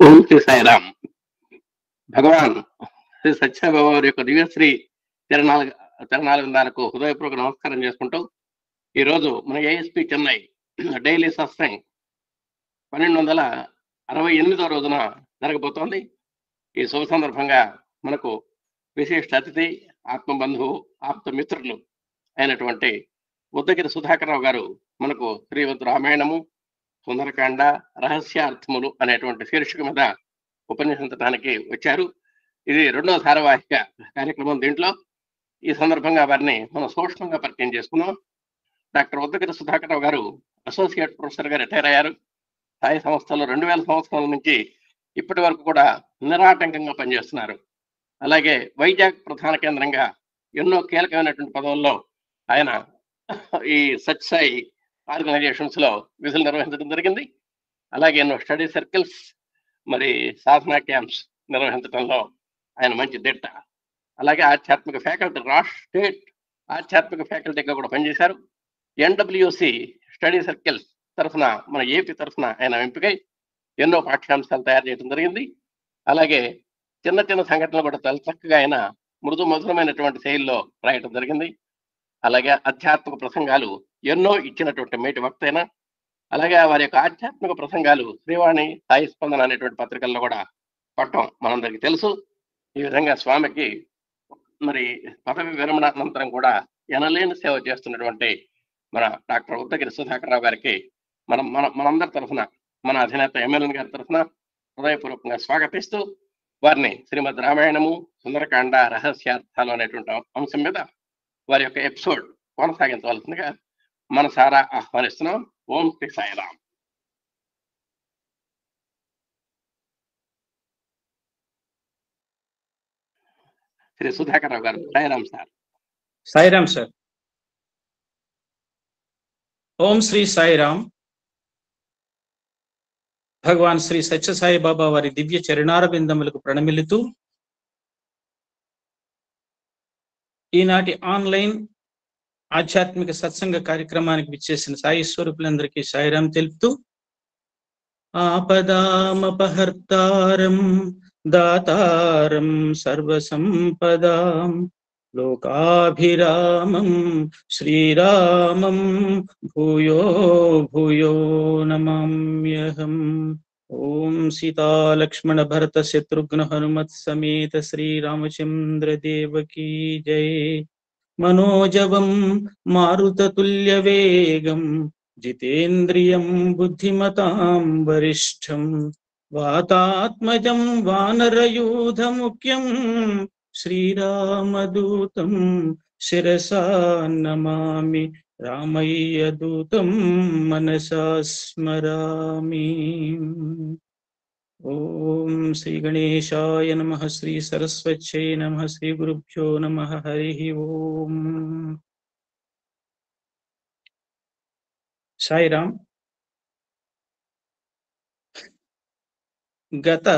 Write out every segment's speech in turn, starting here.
ఓం శ్రీ సాయిరామ్. భగవాన్ శ్రీ సత్యసాయిబాబా వారి యొక్క దివ్యశ్రీ తిరణాల విందాలకు హృదయపూర్వక నమస్కారం చేసుకుంటూ ఈరోజు మన ఏఎస్పి చెన్నై డైలీ సత్సంగ్ 1268వ రోజున జరగబోతోంది. ఈ శుభ సందర్భంగా మనకు విశిష్ట అతిథి, ఆత్మబంధువు, ఆప్త మిత్రులు అయినటువంటి ఉద్దగిరి సుధాకర్ రావు గారు మనకు శ్రీమద్ రామాయణము, సుందరకాండ, రహస్యార్థములు అనేటువంటి శీర్షిక మీద ఉపన్యసించడానికి వచ్చారు. ఇది 2వ ధారావాహిక కార్యక్రమం. దీంట్లో ఈ సందర్భంగా వారిని మనం సూక్ష్మంగా పరిచయం చేసుకున్నాం. డాక్టర్ ఉద్దగిరి సుధాకర్ రావు గారు అసోసియేట్ ప్రొఫెసర్ గా రిటైర్ అయ్యారు. స్థాయి సంస్థల్లో 2000 సంవత్సరాల నుంచి ఇప్పటి వరకు కూడా నిరాటంకంగా పనిచేస్తున్నారు. అలాగే వైజాగ్ ప్రధాన కేంద్రంగా ఎన్నో కీలకమైనటువంటి పదవుల్లో ఆయన ఈ సత్యసాయి ఆర్గనైజేషన్స్ లో విధులు నిర్వహించడం జరిగింది. అలాగే ఎన్నో స్టడీ సర్కిల్స్, మరి సాధనా క్యాంప్స్ నిర్వహించడంలో ఆయన మంచి దిట్ట. అలాగే ఆధ్యాత్మిక ఫ్యాకల్టీ, స్టేట్ ఆధ్యాత్మిక ఫ్యాకల్టీగా కూడా పనిచేశారు. ఎన్డబ్ల్యూసి స్టడీ సర్కిల్స్ తరఫున, మన ఏపీ తరఫున ఆయన ఎంపికై ఎన్నో పాఠ్యాంశాలు తయారు చేయడం జరిగింది. అలాగే చిన్న చిన్న సంఘటనలు కూడా చాలా చక్కగా ఆయన మృదు మధురమైనటువంటి శైలిలో రాయటం జరిగింది. అలాగే ఆధ్యాత్మిక ప్రసంగాలు ఎన్నో ఇచ్చినటువంటి మేటి వక్త అయినా. అలాగే వారి యొక్క ఆధ్యాత్మిక ప్రసంగాలు శ్రీవాణి, సాయి స్పందన అనేటువంటి పత్రికల్లో కూడా పట్టం మనందరికీ తెలుసు. ఈ విధంగా స్వామికి మరి పదవి విరమణ అనంతరం కూడా ఎనలేని సేవ చేస్తున్నటువంటి మన డాక్టర్ ఉద్దగిరి సుధాకర్ రావు గారికి మనందరి తరఫున, మన అధినేత ఎమ్మెల్యే గారి తరఫున హృదయపూర్వకంగా స్వాగతిస్తూ వారిని శ్రీమద్ రామాయణము, సుందరకాండ, రహస్యార్థాలు అనేటువంటి అంశం మీద వారి యొక్క ఎపిసోడ్ కొనసాగించవలసిందిగా మనసారా ఆహ్వానిస్తున్నాం. ఓం శ్రీ సాయిరామ్. శ్రీ సుధాకర్ రావు గారు. సాయిరామ్ సార్. సాయిరామ్ సార్. ఓం శ్రీ సాయిరామ్. భగవాన్ శ్రీ సత్యసాయి బాబా వారి దివ్య చరణార బిందములకు ప్రణమిల్లుతూ ఈనాటి ఆన్లైన్ ఆధ్యాత్మిక సత్సంగ కార్యక్రమానికి విచ్చేసిన సాయి స్వరూపులందరికీ సాయిరామ్ తెలుపుతూ, ఆపదామపహర్తారం దాతారం సర్వసంపదాం లోకాభిరామం శ్రీరామం భూయో భూయో నమామ్యహం. ఓం సీతాలక్ష్మణ భరత శత్రుఘ్న హనుమత్ సమేత శ్రీరామచంద్ర దేవకీ జై. మనోజవం మారుతతుల్య వేగం జితేంద్రియం బుద్ధిమతాం వరిష్టం వాతాత్మజం వానరయూధముఖ్యం శ్రీరామదూతం శిరసా నమామి. రామయ్య దూతం మనసా స్మరామి. ఓం శ్రీ గణేశాయ నమః. శ్రీ సరస్వత్యై నమః. శ్రీ గురుభ్యో నమః. హరి ఓం. సాయిరామ్. గత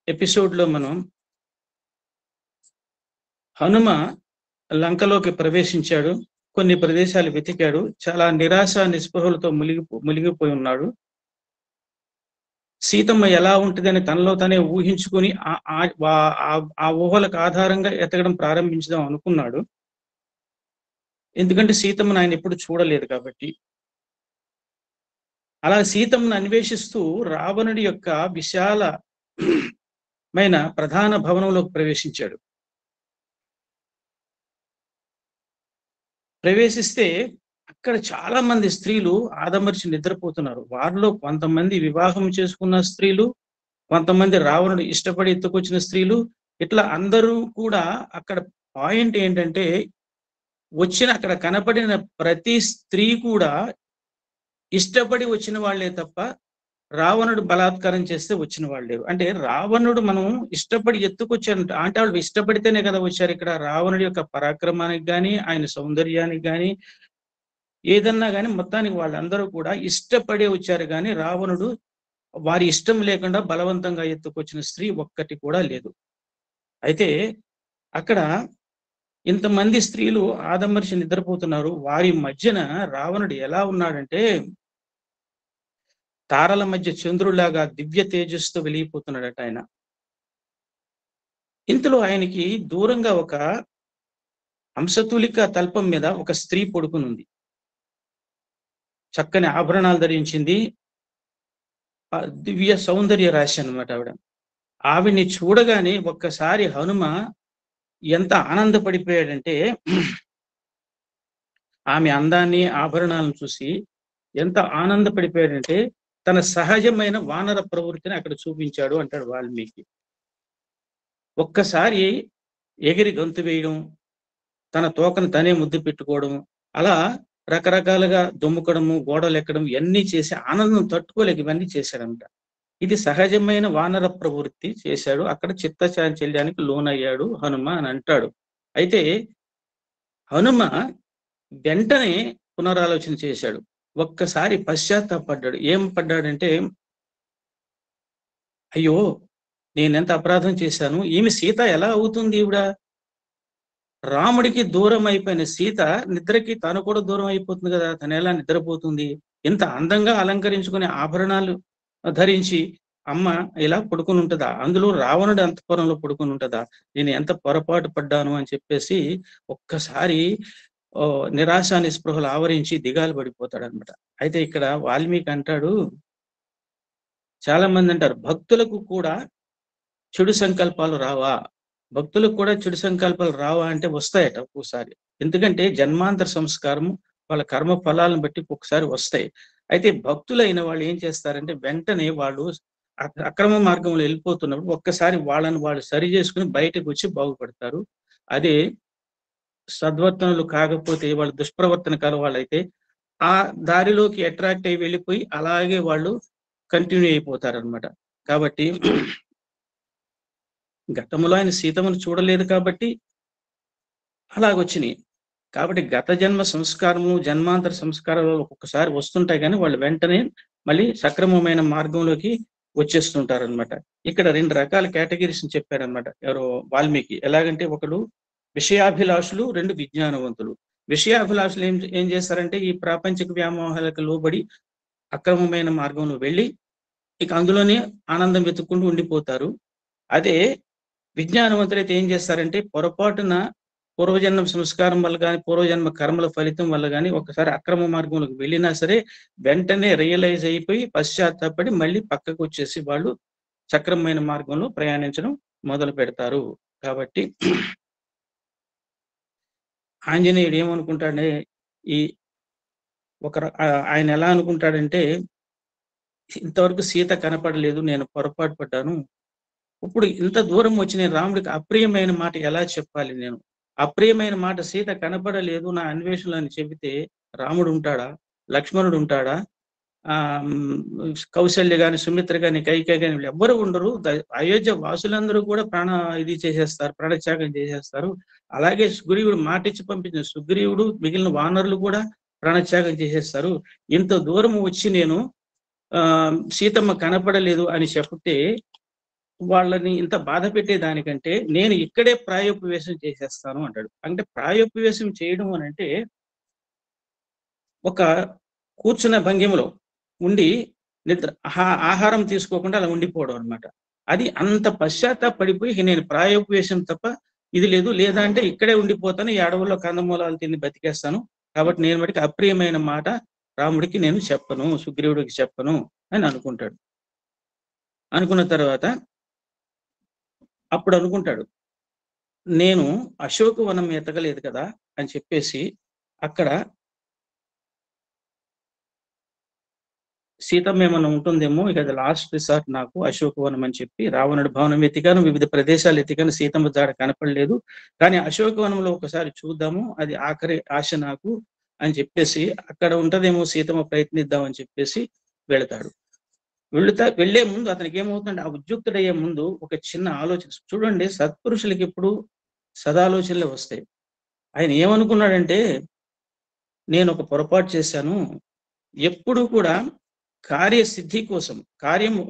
ఎపిసోడ్లో మనం హనుమ లంకలోకి ప్రవేశించాడు, కొన్ని ప్రదేశాలు వెతికాడు, చాలా నిరాశ నిస్పృహలతో మునిగిపోయి ఉన్నాడు. సీతమ్మ ఎలా ఉంటుందని తనలో తనే ఊహించుకుని ఆ ఊహలకు ఆధారంగా ఎతకడం ప్రారంభించదాం అనుకున్నాడు. ఎందుకంటే సీతమ్మను ఆయన ఎప్పుడు చూడలేదు కాబట్టి. అలా సీతమ్మను అన్వేషిస్తూ రావణుడి యొక్క విశాలమైన ప్రధాన భవనంలోకి ప్రవేశించాడు. ప్రవేశిస్తే అక్కడ చాలా మంది స్త్రీలు ఆదమర్చి నిద్రపోతున్నారు. వారిలో కొంతమంది వివాహం చేసుకున్న స్త్రీలు, కొంతమంది రావణుడు ఇష్టపడి ఎత్తుకొచ్చిన స్త్రీలు, ఇట్లా అందరూ కూడా. అక్కడ పాయింట్ ఏంటంటే, అక్కడ కనపడిన ప్రతి స్త్రీ కూడా ఇష్టపడి వచ్చిన వాళ్లే తప్ప రావణుడు బలాత్కారం చేస్తే వచ్చిన వాళ్ళు లేరు. అంటే రావణుడు మనం ఇష్టపడి ఎత్తుకొచ్చాడు అంటే వాళ్ళు ఇష్టపడితేనే కదా వచ్చారు. ఇక్కడ రావణుడి యొక్క పరాక్రమానికి కానీ, ఆయన సౌందర్యానికి కానీ, ఏదన్నా కానీ మొత్తానికి వాళ్ళందరూ కూడా ఇష్టపడే వచ్చారు. కానీ రావణుడు వారి ఇష్టం లేకుండా బలవంతంగా ఎత్తుకొచ్చిన స్త్రీ ఒక్కటి కూడా లేదు. అయితే అక్కడ ఇంతమంది స్త్రీలు ఆదమర్చి నిద్రపోతున్నారు. వారి మధ్యన రావణుడు ఎలా ఉన్నాడంటే, తారల మధ్య చంద్రులాగా దివ్య తేజస్సుతో వెలిగిపోతున్నాడట ఆయన. ఇంతలో ఆయనకి దూరంగా ఒక హంసతూలిక తల్పం మీద ఒక స్త్రీ పడుకునుంది. చక్కని ఆభరణాలు ధరించింది. దివ్య సౌందర్య రాశి అన్నమాట ఆవిడ. ఆవిడ్ని చూడగానే ఒక్కసారి హనుమ ఎంత ఆనందపడిపోయాడంటే ఆమె అందాన్ని, ఆభరణాలను చూసి ఎంత ఆనందపడిపోయాడంటే తన సహజమైన వానర ప్రవృత్తిని అక్కడ చూపించాడు అంటాడు వాల్మీకి. ఒక్కసారి ఎగిరి గంతు వేయడం, తన తోకను తనే ముద్దు పెట్టుకోవడం, అలా రకరకాలుగా దుమ్ముకడము, గోడలెక్కడం ఇవన్నీ చేసి ఆనందం తట్టుకోలేక ఇవన్నీ చేశాడంట. ఇది సహజమైన వానర ప్రవృత్తి చేశాడు. అక్కడ చిత్తచాంచల్యానికి లోనయ్యాడు హనుమ అని అంటాడు. అయితే హనుమ వెంటనే పునరాలోచన చేశాడు. ఒక్కసారి పశ్చాత్తాపడ్డాడు. ఏం పడ్డాడంటే, అయ్యో నేనెంత అపరాధం చేశాను, ఈమె సీత ఎలా అవుతుంది ఈవిడ? రాముడికి దూరం అయిపోయిన సీత నిద్రకి తను కూడా దూరం అయిపోతుంది కదా, తను ఎలా నిద్రపోతుంది? ఇంత అందంగా అలంకరించుకునే ఆభరణాలు ధరించి అమ్మ ఇలా పడుకుని ఉంటుందా? అందులో రావణుడి అంతఃపురంలో పడుకుని ఉంటుందా? నేను ఎంత పొరపాటు పడ్డాను అని చెప్పేసి ఒక్కసారి నిరాశ నిస్పృహలు ఆవరించి దిగాలు పడిపోతాడనమాట. అయితే ఇక్కడ వాల్మీకి అంటాడు, చాలా మంది అంటారు భక్తులకు కూడా చెడు సంకల్పాలు రావా? భక్తులకు కూడా చెడు సంకల్పాలు రావా అంటే వస్తాయట ఒక్కోసారి. ఎందుకంటే జన్మాంతర సంస్కారము వాళ్ళ కర్మ ఫలాలను బట్టి ఒక్కొక్కసారి వస్తాయి. అయితే భక్తులైన వాళ్ళు ఏం చేస్తారంటే వెంటనే వాళ్ళు అక్రమ మార్గంలో వెళ్ళిపోతున్నప్పుడు ఒక్కసారి వాళ్ళని వాళ్ళు సరి చేసుకుని బయటకు వచ్చి బాగుపడతారు. అదే సద్వర్తనులు కాకపోతే వాళ్ళు దుష్ప్రవర్తన కల వాళ్ళైతే ఆ దారిలోకి అట్రాక్ట్ అయ్యి వెళ్ళిపోయి అలాగే వాళ్ళు కంటిన్యూ అయిపోతారనమాట. కాబట్టి గతంలో ఆయన సీతమ్మను చూడలేదు కాబట్టి అలాగొచ్చినాయి. కాబట్టి గత జన్మ సంస్కారము, జన్మాంతర సంస్కారాలు ఒక్కొక్కసారి వస్తుంటాయి కానీ వాళ్ళు వెంటనే మళ్ళీ సక్రమమైన మార్గంలోకి వచ్చేస్తుంటారనమాట. ఇక్కడ 2 రకాల కేటగిరీస్ చెప్పారనమాట ఎవరో వాల్మీకి. ఎలాగంటే ఒకడు విషయాభిలాషులు, 2 విజ్ఞానవంతులు. విషయాభిలాషులు ఏం చేస్తారంటే ఈ ప్రాపంచిక వ్యామోహాలకు లోబడి అక్రమమైన మార్గంలో వెళ్ళి ఇక అందులోనే ఆనందం వెతుక్కుంటూ ఉండిపోతారు. అదే విజ్ఞానవంతులైతే ఏం చేస్తారంటే పొరపాటున పూర్వజన్మ సంస్కారం వల్ల కానీ, పూర్వజన్మ కర్మల ఫలితం వల్ల కానీ ఒకసారి అక్రమ మార్గంలోకి వెళ్ళినా సరే వెంటనే రియలైజ్ అయిపోయి పశ్చాత్తాపడి మళ్ళీ పక్కకు వచ్చేసి వాళ్ళు సక్రమమైన మార్గంలో ప్రయాణించడం మొదలు పెడతారు. కాబట్టి ఆంజనేయుడు ఏమనుకుంటాడే, ఈ ఆయన ఎలా అనుకుంటాడంటే ఇంతవరకు సీత కనపడలేదు, నేను పొరపాటు పడ్డాను. ఇప్పుడు ఇంత దూరం వచ్చి నేను రాముడికి అప్రియమైన మాట ఎలా చెప్పాలి? నేను అప్రియమైన మాట సీత కనపడలేదు నా అన్వేషణలు అని చెబితే రాముడు ఉంటాడా? లక్ష్మణుడు ఉంటాడా? కౌశల్య గాని, సుమిత్ర గాని, కైకేయి గాని వీళ్ళు ఎవ్వరు ఉండరు. అయోధ్య వాసులందరూ కూడా ప్రాణత్యాగం చేసేస్తారు. అలాగే సుగ్రీవుడు మాటిచ్చి పంపించిన సుగ్రీవుడు మిగిలిన వానరులు కూడా ప్రాణత్యాగం చేసేస్తారు. ఇంత దూరం వచ్చి నేను సీతమ్మ కనపడలేదు అని చెప్తే వాళ్ళని ఇంత బాధ పెట్టేదానికంటే నేను ఇక్కడే ప్రాయోపవేశం చేసేస్తాను అంటాడు. అంటే ప్రాయోపవేశం చేయడం అని అంటే ఒక కూర్చున్న భంగిమలో ఉండి నిద్ర ఆహారం తీసుకోకుండా అలా ఉండిపోవడం అనమాట. అది అంత పశ్చాత్తాపడిపోయి నేను ప్రాయోపవేశం తప్ప ఇది లేదు, లేదా అంటే ఇక్కడే ఉండిపోతాను, ఈ అడవుల్లో కందమూలాలు తిని బతికేస్తాను. కాబట్టి నేను మటుకు అప్రియమైన మాట రాముడికి నేను చెప్పను, సుగ్రీవుడికి చెప్పను అని అనుకుంటాడు. అనుకున్న తర్వాత అప్పుడు అనుకుంటాడు, నేను అశోకవనం ఎతకలేదు కదా అని చెప్పేసి అక్కడ సీతమ్మ ఏమన్నా ఉంటుందేమో, ఇక అది లాస్ట్ రిసార్ట్ నాకు అశోకవనం అని చెప్పి రావణుడి భవనం ఎతికాను, వివిధ ప్రదేశాలు ఎతికాను, సీతమ్మ జాడ కనపడలేదు. కానీ అశోకవనంలో ఒకసారి చూద్దాము, అది ఆఖరి ఆశ నాకు అని చెప్పేసి అక్కడ ఉంటదేమో సీతమ్మ ప్రయత్నిద్దామని చెప్పేసి వెళతాడు. వెళ్లే ముందు అతనికి ఏమవుతుందంటే ఆ ఉద్యుక్తుడయ్యే ముందు ఒక చిన్న ఆలోచన. చూడండి, సత్పురుషులకి ఎప్పుడు సదాలోచనలే వస్తాయి. ఆయన ఏమనుకున్నాడంటే నేను ఒక పొరపాటు చేశాను. ఎప్పుడు కూడా కార్యసిద్ధి కోసం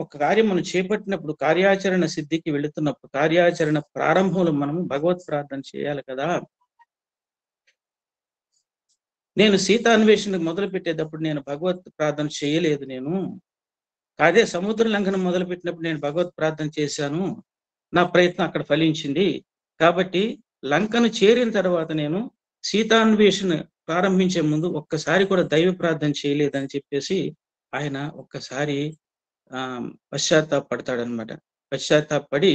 ఒక కార్యం మనం చేపట్టినప్పుడు కార్యాచరణ సిద్ధికి వెళుతున్నప్పుడు కార్యాచరణ ప్రారంభంలో మనము భగవత్ ప్రార్థన చేయాలి కదా. నేను సీతాన్వేషణకు మొదలు పెట్టేటప్పుడు నేను భగవత్ ప్రార్థన చేయలేదు. నేను అదే సముద్ర లంఘనం మొదలుపెట్టినప్పుడు నేను భగవత్ ప్రార్థన చేశాను, నా ప్రయత్నం అక్కడ ఫలించింది. కాబట్టి లంకను చేరిన తర్వాత నేను సీతాన్వేషణ ప్రారంభించే ముందు ఒక్కసారి కూడా దైవ ప్రార్థన చేయలేదని చెప్పేసి ఆయన ఒక్కసారి పశ్చాత్తాపడతాడనమాట. పశ్చాత్తాపడి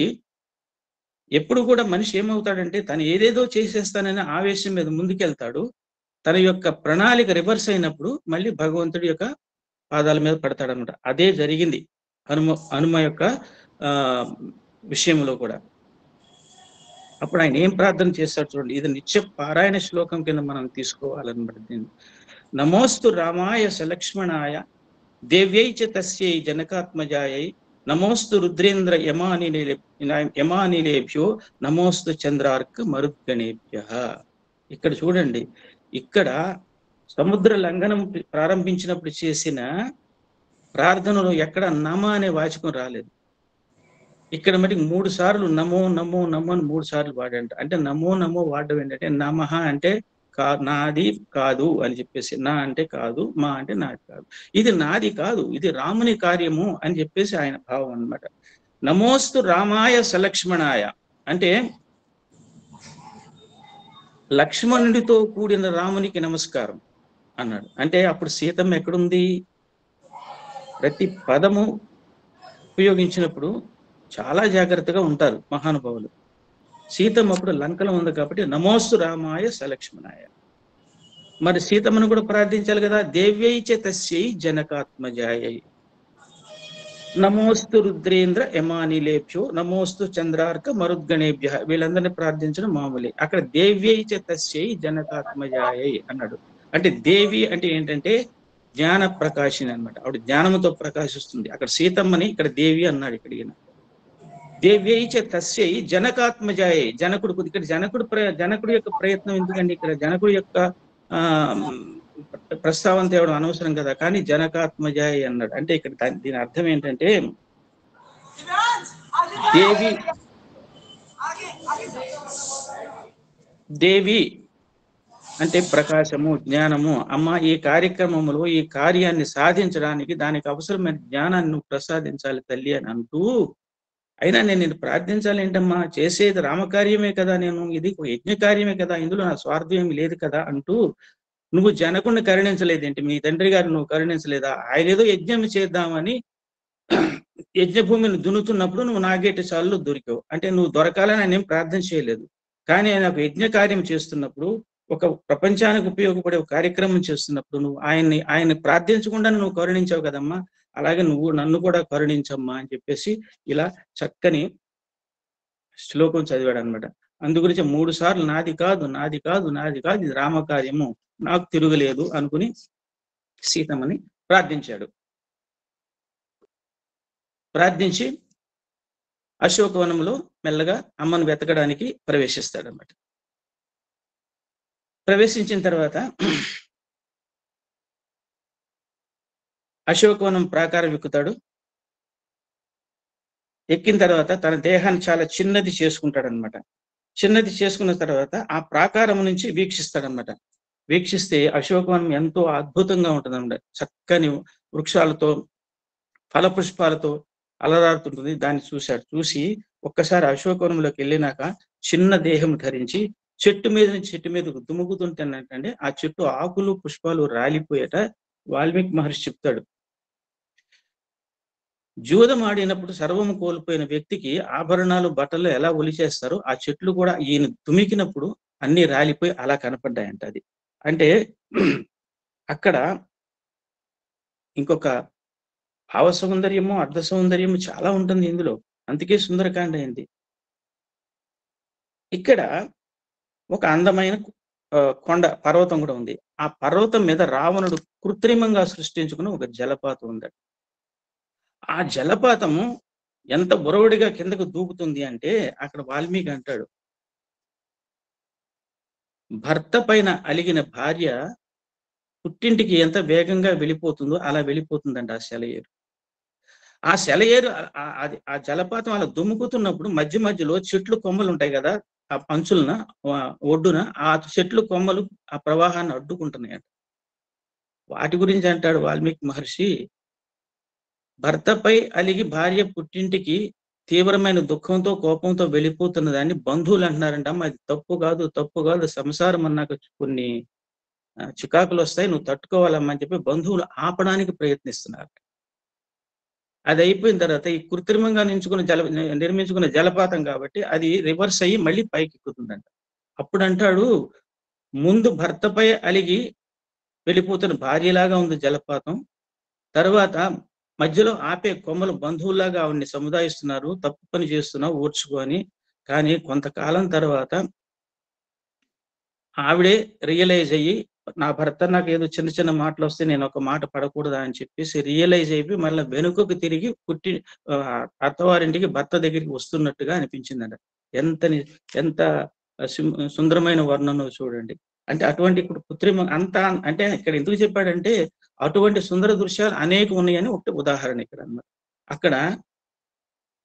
ఎప్పుడు కూడా మనిషి ఏమవుతాడంటే తను ఏదేదో చేసేస్తానని ఆవేశం మీద ముందుకెళ్తాడు. తన యొక్క ప్రణాళిక రివర్స్ అయినప్పుడు మళ్ళీ భగవంతుడి యొక్క పాదాల మీద పడతాడనమాట. అదే జరిగింది హనుమ యొక్క విషయంలో కూడా. అప్పుడు ఆయన ఏం ప్రార్థన చేస్తాడు చూడండి. ఇది నిత్య పారాయణ శ్లోకం కింద మనం తీసుకోవాలన్నమాట దీన్ని. నమోస్తు రామాయ సలక్ష్మణాయ దేవ్యై చ తస్యై జనకాత్మజాయై నమోస్తు రుద్రేంద్ర యమానిలేభ్యో నమోస్తు చంద్రార్క మరుద్గణేభ్య. ఇక్కడ చూడండి, ఇక్కడ సముద్ర లంఘనం ప్రారంభించినప్పుడు చేసిన ప్రార్థనలో ఎక్కడ నమ అనే వాచకం రాలేదు. ఇక్కడ మరి 3 సార్లు నమో నమో నమో అని 3 సార్లు వాడంట. అంటే నమో నమో వాడడం ఏంటంటే నమః అంటే నాది కాదు అని చెప్పేసి, నా అంటే కాదు, మా అంటే నాది కాదు, ఇది నాది కాదు, ఇది రాముని కార్యము అని చెప్పేసి ఆయన భావం అన్నమాట. నమోస్తు రామాయ సలక్ష్మణాయ అంటే లక్ష్మణుడితో కూడిన రామునికి నమస్కారం అన్నాడు. అంటే అప్పుడు సీతమ్మ ఎక్కడుంది? ప్రతి పదము ఉపయోగించినప్పుడు చాలా జాగ్రత్తగా ఉంటారు మహానుభావులు. సీతమ్మ అప్పుడు లంకలో ఉంది కాబట్టి నమోస్తు రామాయ సలక్ష్మణాయ. మరి సీతమ్మను కూడా ప్రార్థించాలి కదా. దేవ్యై చ తస్యై జనకాత్మజాయై నమోస్తు రుద్రేంద్ర యమానిలేభ్యో నమోస్తు చంద్రార్క మరుద్గణేభ్య. వీళ్ళందరినీ ప్రార్థించడం మామూలే. అక్కడ దేవ్యై చ తస్యై జనకాత్మజాయై అన్నాడు. అంటే దేవి అంటే ఏంటంటే జ్ఞాన ప్రకాశిని అనమాట. ఆవిడ జ్ఞానముతో ప్రకాశిస్తుంది. అక్కడ సీతమ్మని ఇక్కడ దేవి అన్నాడు. ఇక్కడ దేవ్యై చ తస్యై జనకాత్మజాయై. జనకుడు ఇక్కడ జనకుడు యొక్క ప్రయత్నం ఎందుకండి? ఇక్కడ జనకుడు యొక్క ప్రస్తావన తేవడం అనవసరం కదా. కానీ జనకాత్మజాయై అన్నాడు. అంటే ఇక్కడ దీని అర్థం ఏంటంటే దేవి అంటే ప్రకాశము, జ్ఞానము. అమ్మ, ఈ కార్యక్రమంలో ఈ కార్యాన్ని సాధించడానికి దానికి అవసరమైన జ్ఞానాన్ని నువ్వు ప్రసాదించాలి తల్లి అని అంటూ, అయినా నేను ప్రార్థించాలి ఏంటమ్మా, చేసేది రామకార్యమే కదా, నేను ఇది యజ్ఞ కార్యమే కదా, ఇందులో నా స్వార్థం ఏమి లేదు కదా అంటూ, నువ్వు జనకుడిని కరుణించలేదేంటి? మీ తండ్రి గారు నువ్వు కరుణించలేదా? ఆయన ఏదో యజ్ఞం చేద్దామని యజ్ఞభూమిని దున్నుతున్నప్పుడు నువ్వు నాగేటి చాలు దొరికావు. అంటే నువ్వు దొరకాలని ఆయన ఏం ప్రార్థన చేయలేదు. కానీ ఆయన ఒక యజ్ఞ కార్యం చేస్తున్నప్పుడు, ఒక ప్రపంచానికి ఉపయోగపడే ఒక కార్యక్రమం చేస్తున్నప్పుడు నువ్వు ఆయన్ని ప్రార్థించకుండా నువ్వు కరుణించావు కదమ్మా, అలాగే నువ్వు నన్ను కూడా కరుణించమ్మా అని చెప్పేసి ఇలా చక్కని శ్లోకం చదివాడు అనమాట. అందుగురించి 3 సార్లు నాది కాదు, నాది కాదు, నాది కాదు, ఇది రామకార్యము, నాకు తిరుగులేదు అనుకుని సీతమ్మని ప్రార్థించాడు. ప్రార్థించి అశోకవనంలో మెల్లగా అమ్మను వెతకడానికి ప్రవేశిస్తాడనమాట. ప్రవేశించిన తర్వాత అశోకవనం ప్రాకారం ఎక్కుతాడు. ఎక్కిన తర్వాత తన దేహాన్ని చాలా చిన్నది చేసుకుంటాడనమాట. చిన్నది చేసుకున్న తర్వాత ఆ ప్రాకారం నుంచి వీక్షిస్తాడనమాట. వీక్షిస్తే అశోకవనం ఎంతో అద్భుతంగా ఉంటుందన్నమాట. చక్కని వృక్షాలతో, ఫలపుష్పాలతో అలరారుతుంటుంది. దాన్ని చూశాడు. చూసి ఒక్కసారి అశోకవనంలోకి వెళ్ళినాక చిన్న దేహం ధరించి చెట్టు మీద నుంచి చెట్టు మీదకు దుముకుతుంటానంటే ఆ చెట్టు ఆకులు పుష్పాలు రాలిపోయేట వాల్మీకి మహర్షి చెప్తాడు. జూదం ఆడినప్పుడు సర్వము కోల్పోయిన వ్యక్తికి ఆభరణాలు, బట్టలు ఎలా ఒలిచేస్తారో ఆ చెట్లు కూడా ఈయన దుమికినప్పుడు అన్ని రాలిపోయి అలా కనపడ్డాయంట. అది అంటే అక్కడ ఇంకొక భావ సౌందర్యము, అర్ధ సౌందర్యము చాలా ఉంటుంది ఇందులో. అందుకే సుందరకాండ అయింది. ఇక్కడ ఒక అందమైన కొండ పర్వతం కూడా ఉంది. ఆ పర్వతం మీద రావణుడు కృత్రిమంగా సృష్టించుకున్న ఒక జలపాతం ఉంది. ఆ జలపాతము ఎంత బురవుడిగా కిందకు దూకుతుంది అంటే అక్కడ వాల్మీకి అంటాడు, భర్త పైన అలిగిన భార్య పుట్టింటికి ఎంత వేగంగా వెళ్ళిపోతుందో అలా వెళ్ళిపోతుందంట ఆ సెలయేరు. ఆ సెలయేరు ఆ జలపాతం అలా దుమ్ముకుతున్నప్పుడు మధ్య మధ్యలో చెట్లు కొమ్మలు ఉంటాయి కదా, ఆ పంచులన ఒడ్డున ఆ చెట్లు కొమ్మలు ఆ ప్రవాహాన్ని అడ్డుకుంటున్నాయంట. వాటి గురించి అంటాడు వాల్మీకి మహర్షి, భర్తపై అలిగి భార్య పుట్టింటికి తీవ్రమైన దుఃఖంతో కోపంతో వెళ్ళిపోతున్న దాన్ని బంధువులు అంటున్నారంట. అది తప్పు కాదు, తప్పు కాదు, సంసారం అన్నాక కొన్ని చికాకులు వస్తాయి, నువ్వు తట్టుకోవాలమ్మా అని చెప్పి బంధువులు ఆపడానికి ప్రయత్నిస్తున్నారు. అది అయిపోయిన తర్వాత ఈ కృత్రిమంగా నిర్మించుకున్న జలపాతం కాబట్టి అది రివర్స్ అయ్యి మళ్ళీ పైకి ఎక్కుతుందంట. అప్పుడు అంటాడు, ముందు భర్తపై అలిగి వెళ్ళిపోతున్న భార్యలాగా ఉంది జలపాతం, తర్వాత మధ్యలో ఆపే కొమ్మలు బంధువులాగా ఆవిడ్ని సముదాయిస్తున్నారు, తప్పు పని చేస్తున్నావు ఓర్చుకొని. కానీ కొంతకాలం తర్వాత ఆవిడే రియలైజ్ అయ్యి, నా భర్త నాకు ఏదో చిన్న చిన్న మాటలు వస్తే నేను ఒక మాట పడకూడదా అని చెప్పేసి రియలైజ్ అయిపోయి మళ్ళీ వెనుకకు తిరిగి అత్తవారింటికి భర్త దగ్గరికి వస్తున్నట్టుగా అనిపించిందంట. ఎంత సుందరమైన వర్ణనో చూడండి. అంటే అటువంటి ఇప్పుడు కృత్రిమ అంతా అంటే ఇక్కడ ఎందుకు చెప్పాడంటే అటువంటి సుందర దృశ్యాలు అనేకం ఉన్నాయని ఒకటి ఉదాహరణ ఇక్కడ అన్నమాట. అక్కడ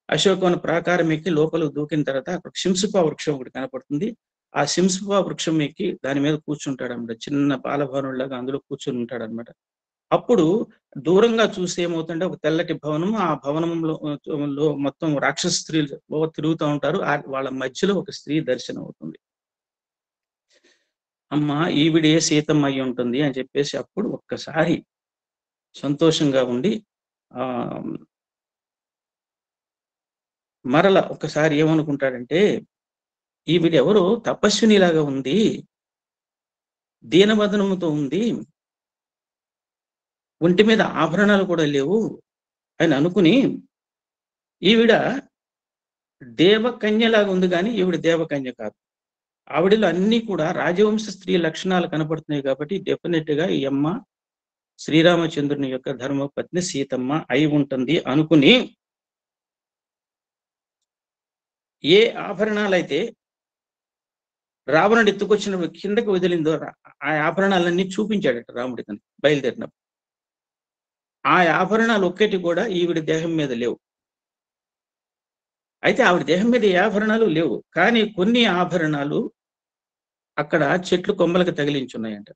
అశోకవన ప్రాకారం ఎక్కి లోపలికి దూకిన తర్వాత అక్కడ శింసుపా వృక్షం ఒకటి కనపడుతుంది. ఆ శింసుపా వృక్షం ఎక్కి దాని మీద కూర్చుంటాడు అనమాట. చిన్న బాలభవనులాగా అందులో కూర్చుని ఉంటాడు అనమాట. అప్పుడు దూరంగా చూస్తే ఏమవుతుంటే ఒక తెల్లటి భవనం, ఆ భవనంలో మొత్తం రాక్షస స్త్రీలు తిరుగుతూ ఉంటారు. వాళ్ళ మధ్యలో ఒక స్త్రీ దర్శనం అవుతుంది. అమ్మ ఈవిడే సీతమ్మ అయి ఉంటుంది అని చెప్పేసి అప్పుడు ఒక్కసారి సంతోషంగా ఉండి మరల ఒకసారి ఏమనుకుంటాడంటే, ఈవిడెవరో తపస్వినిలాగా ఉంది, దీనవదనముతో ఉంది, ఒంటి మీద ఆభరణాలు కూడా లేవు అని అనుకుని, ఈవిడ దేవకన్యలాగా ఉంది కానీ ఈవిడ దేవకన్య కాదు. ఆవిడలో అన్ని కూడా రాజవంశ స్త్రీ లక్షణాలు కనపడుతున్నాయి కాబట్టి డెఫినెట్ గా ఈ అమ్మ శ్రీరామచంద్రుని యొక్క ధర్మపత్ని సీతమ్మ అయి ఉంటుంది అనుకుని, ఏ ఆభరణాలైతే రావణుడు ఎత్తుకొచ్చినప్పుడు కిందకి వదిలిందో ఆ ఆభరణాలన్నీ చూపించాడట రాముడికి బయలుదేరినప్పుడు. ఆ ఆభరణాలు ఒక్కటి కూడా ఈవిడ దేహం మీద లేవు. అయితే ఆవిడ దేహం మీద ఏ ఆభరణాలు లేవు, కానీ కొన్ని ఆభరణాలు అక్కడ చెట్లు కొమ్మలకు తగిలించున్నాయంట.